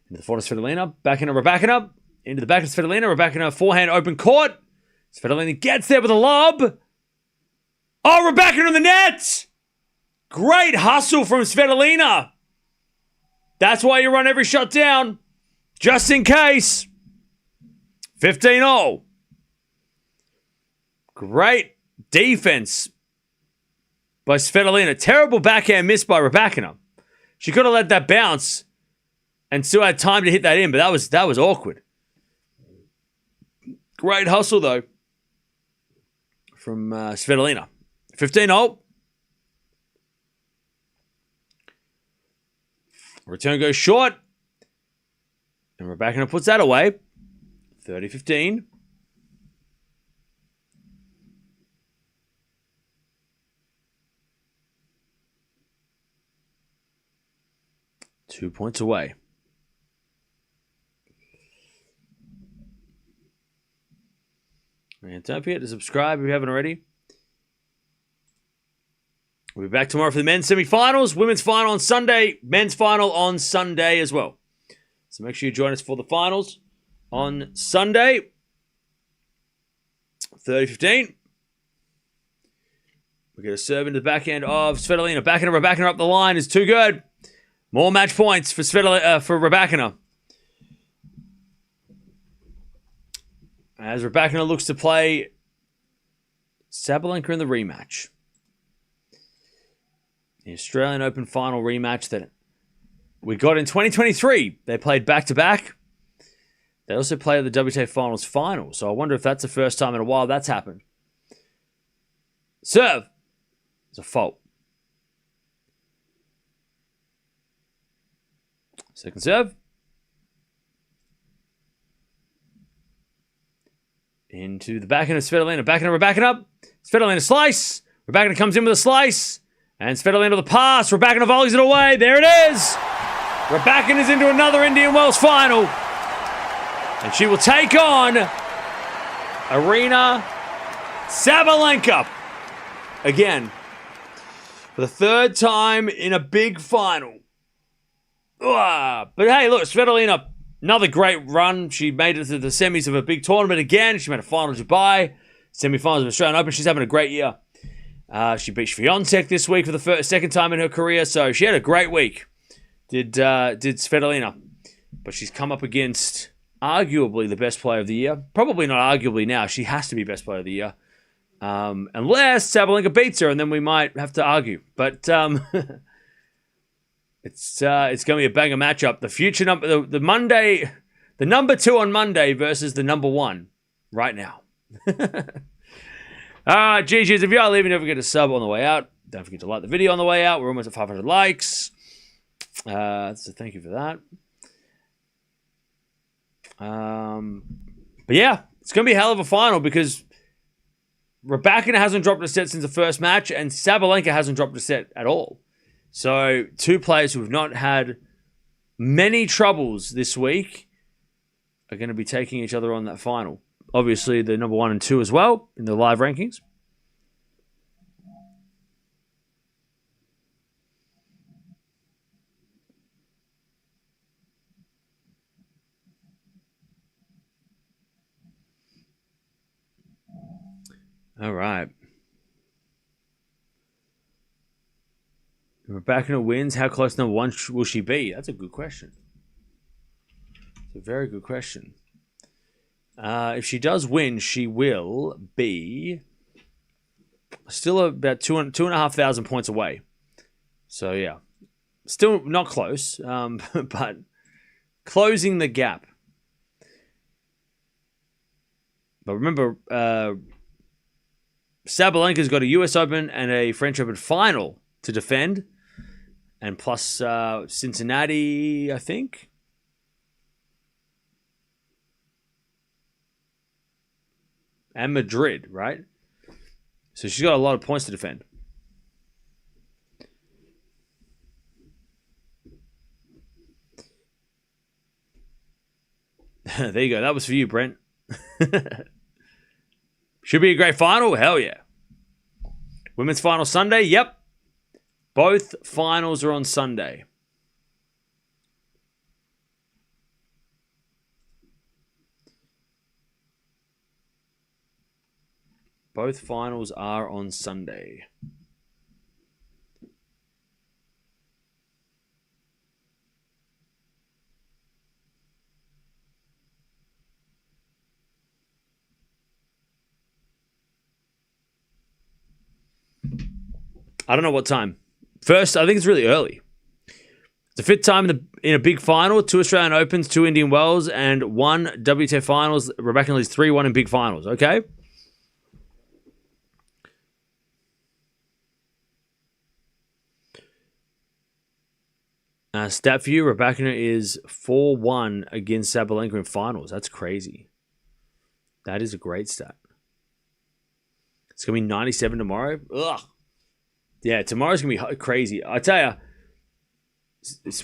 Into the forehand of Svitolina. Back into Rybakina. Into the back of Svitolina. Rybakina forehand open court. Svitolina gets there with a lob. Oh, Rybakina in the net. Great hustle from Svitolina. That's why you run every shot down. Just in case. 15-0. Great defense by Svitolina. Terrible backhand miss by Rybakina. She could have let that bounce and still had time to hit that in, but that was awkward. Great hustle, though, from Svitolina. 15-0. Return goes short. And Rybakina puts that away. 30-15. Two points away. And don't forget to subscribe if you haven't already. We'll be back tomorrow for the men's semi-finals, women's final on Sunday, men's final on Sunday as well. So make sure you join us for the finals on Sunday, 30:15. We get a serve into the backhand of Svitolina. Backhand of Rybakina up the line is too good. More match points for Rybakina. As Rybakina looks to play Sabalenka in the rematch. The Australian Open final rematch that we got in 2023. They played back-to-back. They also played the WTA Finals final. So I wonder if that's the first time in a while that's happened. Serve. It's a fault. Second serve. Into the backhand of Svitolina. Backhand of Rybakina. Svitolina slice. Rybakina comes in with a slice. And Svitolina with a pass. Rybakina volleys it away. There it is. Rybakina is into another Indian Wells final. And she will take on Aryana Sabalenka. Again. For the third time in a big final. But hey, look, Svitolina, another great run. She made it to the semis of a big tournament again. She made a final in Dubai. Semi-finals of Australian Open. She's having a great year. She beat Swiatek this week for the second time in her career, so she had a great week. Did Svitolina. But she's come up against arguably the best player of the year. Probably not arguably now. She has to be best player of the year. Unless Sabalenka beats her, and then we might have to argue. But it's going to be a banger matchup. The future number, the Monday, the number 2 on Monday versus the number 1 right now. GGs, if you are leaving, don't forget to sub on the way out. Don't forget to like the video on the way out. We're almost at 500 likes. So thank you for that. But yeah, it's going to be a hell of a final because Rybakina hasn't dropped a set since the first match and Sabalenka hasn't dropped a set at all. So two players who have not had many troubles this week are going to be taking each other on that final. Obviously, the number 1 and 2 as well in the live rankings. All right. Rybakina wins. How close to number 1 will she be? That's a good question. It's a very good question. If she does win, she will be still about 2,500 points away. So, yeah. Still not close, but closing the gap. But remember, Sabalenka's got a US Open and a French Open final to defend. And plus Cincinnati, I think. And Madrid, right? So she's got a lot of points to defend. There you go. That was for you, Brent. Should be a great final. Hell yeah. Women's final Sunday. Yep. Both finals are on Sunday. Both finals are on Sunday. I don't know what time. First, I think it's really early. It's the 5th time in a big final. 2 Australian Opens, 2 Indian Wells, and 1 WTA Finals. Rybakina leads 3-1 in big finals. Okay? Stat for you, Rybakina is 4-1 against Sabalenka in finals. That's crazy. That is a great stat. It's going to be 97 tomorrow. Ugh. Yeah, tomorrow's going to be crazy. I tell you,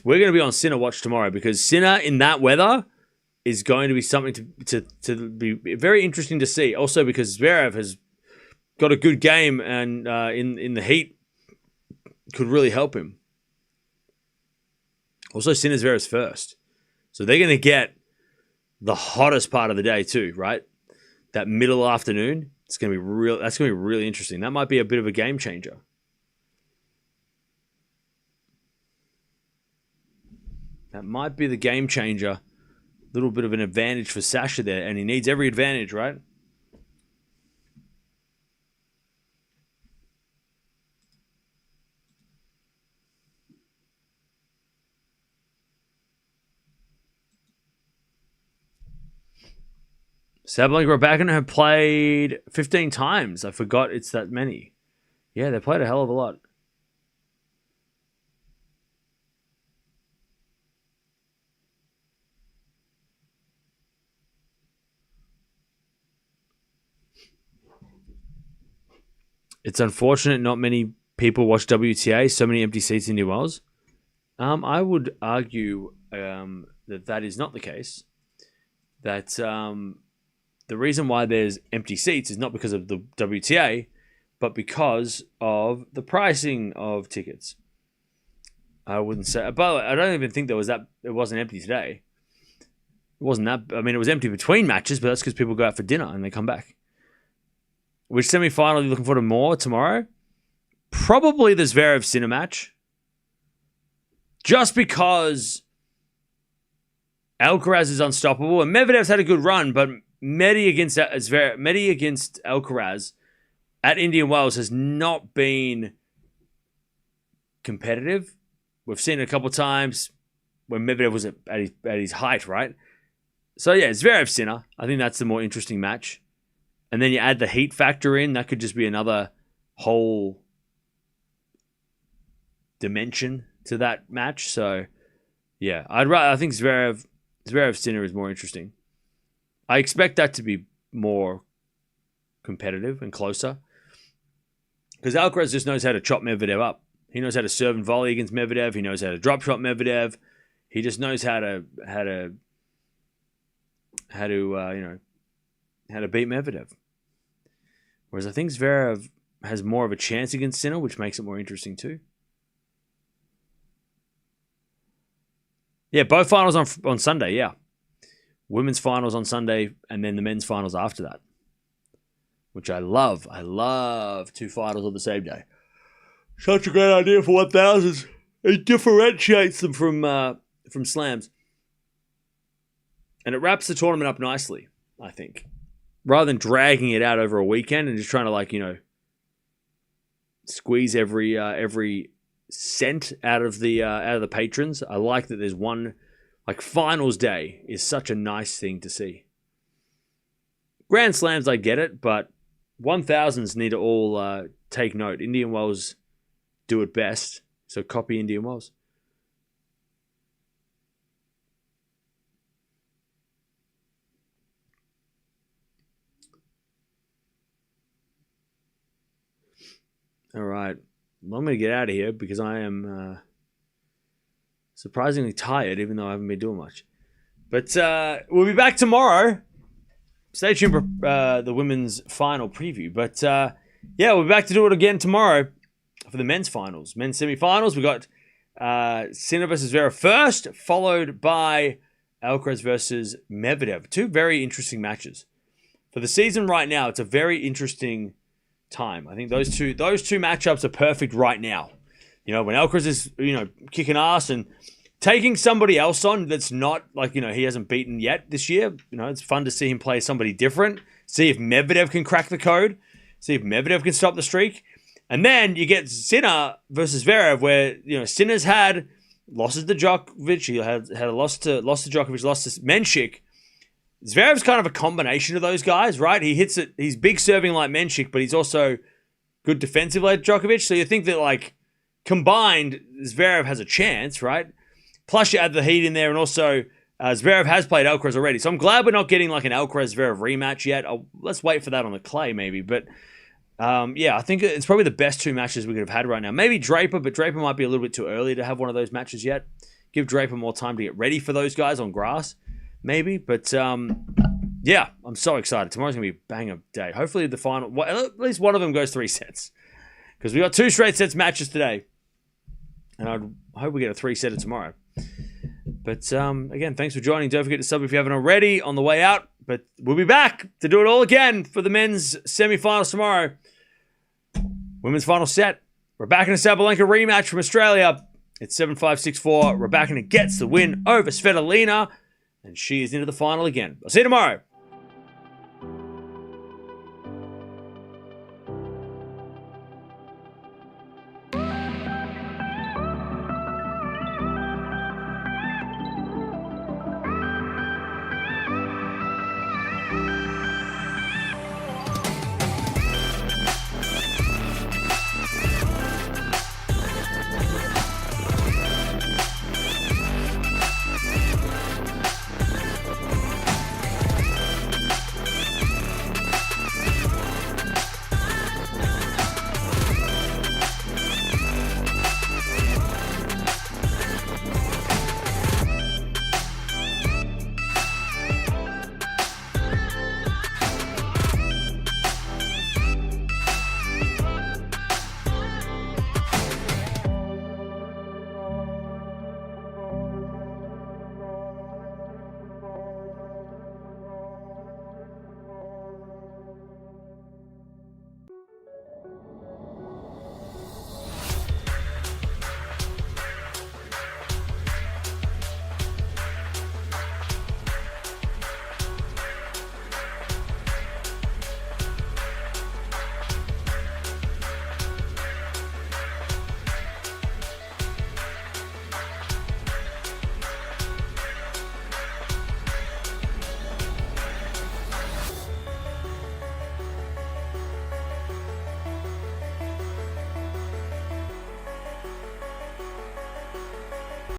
we're going to be on Sinner watch tomorrow because Sinner in that weather is going to be something to be very interesting to see. Also because Zverev has got a good game and in the heat could really help him. Also, Sinner Zverev's first. So they're going to get the hottest part of the day too, right? That middle afternoon. It's going to be real. That's going to be really interesting. That might be a bit of a game changer. That might be the game changer. Little bit of an advantage for Sasha there, and he needs every advantage, right? Sabalenka and Rybakina have played 15 times. I forgot it's that many. Yeah, they played a hell of a lot. It's unfortunate not many people watch WTA. So many empty seats in New Wells. I would argue that is not the case. That the reason why there's empty seats is not because of the WTA, but because of the pricing of tickets. I wouldn't say, but I don't even think it wasn't empty today. It wasn't that. I mean, it was empty between matches, but that's because people go out for dinner and they come back. Which semi-final are you looking forward to more tomorrow? Probably the Zverev Sinner match. Just because Alcaraz is unstoppable and Medvedev's had a good run, but Medi against Alcaraz at Indian Wells has not been competitive. We've seen it a couple of times when Medvedev was at his height, right? So yeah, Zverev Sinner. I think that's the more interesting match. And then you add the heat factor in, that could just be another whole dimension to that match. So yeah, I think Zverev Sinner is more interesting. I expect that to be more competitive and closer. Because Alcaraz just knows how to chop Medvedev up. He knows how to serve and volley against Medvedev. He knows how to drop shot Medvedev. He just knows how to beat Medvedev. Whereas I think Zverev has more of a chance against Sinner, which makes it more interesting too. Yeah, both finals on Sunday, yeah. Women's finals on Sunday, and then the men's finals after that. Which I love. I love 2 finals on the same day. Such a great idea for 1000s. It differentiates them from slams. And it wraps the tournament up nicely, I think. Rather than dragging it out over a weekend and just trying to squeeze every cent out of the patrons. I like that there's one, finals day is such a nice thing to see. Grand Slams, I get it, but 1000s need to all take note. Indian Wells do it best, so copy Indian Wells. All right. Well, I'm going to get out of here because I am surprisingly tired, even though I haven't been doing much. But we'll be back tomorrow. Stay tuned for the women's final preview. But we'll be back to do it again tomorrow for the men's finals. Men's semi-finals, we got Sinner versus Zverev first, followed by Alcaraz versus Medvedev. 2 very interesting matches. For the season right now, it's a very interesting time. I think those two matchups are perfect right now. When Alcaraz is, kicking ass and taking somebody else on that's not he hasn't beaten yet this year. It's fun to see him play somebody different. See if Medvedev can crack the code. See if Medvedev can stop the streak. And then you get Sinner versus Zverev, where Sinner's had losses to Djokovic. He had a loss to Djokovic, lost to Menchik. Zverev's kind of a combination of those guys, right? He hits it. He's big serving like Menchik, but he's also good defensive like Djokovic. So you think that combined, Zverev has a chance, right? Plus you add the heat in there, and also Zverev has played Alcaraz already. So I'm glad we're not getting an Alcaraz-Zverev rematch yet. Let's wait for that on the clay maybe. But I think it's probably the best 2 matches we could have had right now. Maybe Draper, but Draper might be a little bit too early to have one of those matches yet. Give Draper more time to get ready for those guys on grass. maybe. But yeah, I'm so excited. Tomorrow's going to be a banger day. Hopefully the final, well, at least one of them goes 3 sets. Because we got 2 straight sets matches today. And I hope we get a 3-setter tomorrow. But again, thanks for joining. Don't forget to sub if you haven't already on the way out. But we'll be back to do it all again for the men's semifinals tomorrow. Women's final set. Rybakina Sabalenka rematch from Australia. It's 7-5, 6-4. Rybakina gets the win over Svitolina. And she is into the final again. I'll see you tomorrow.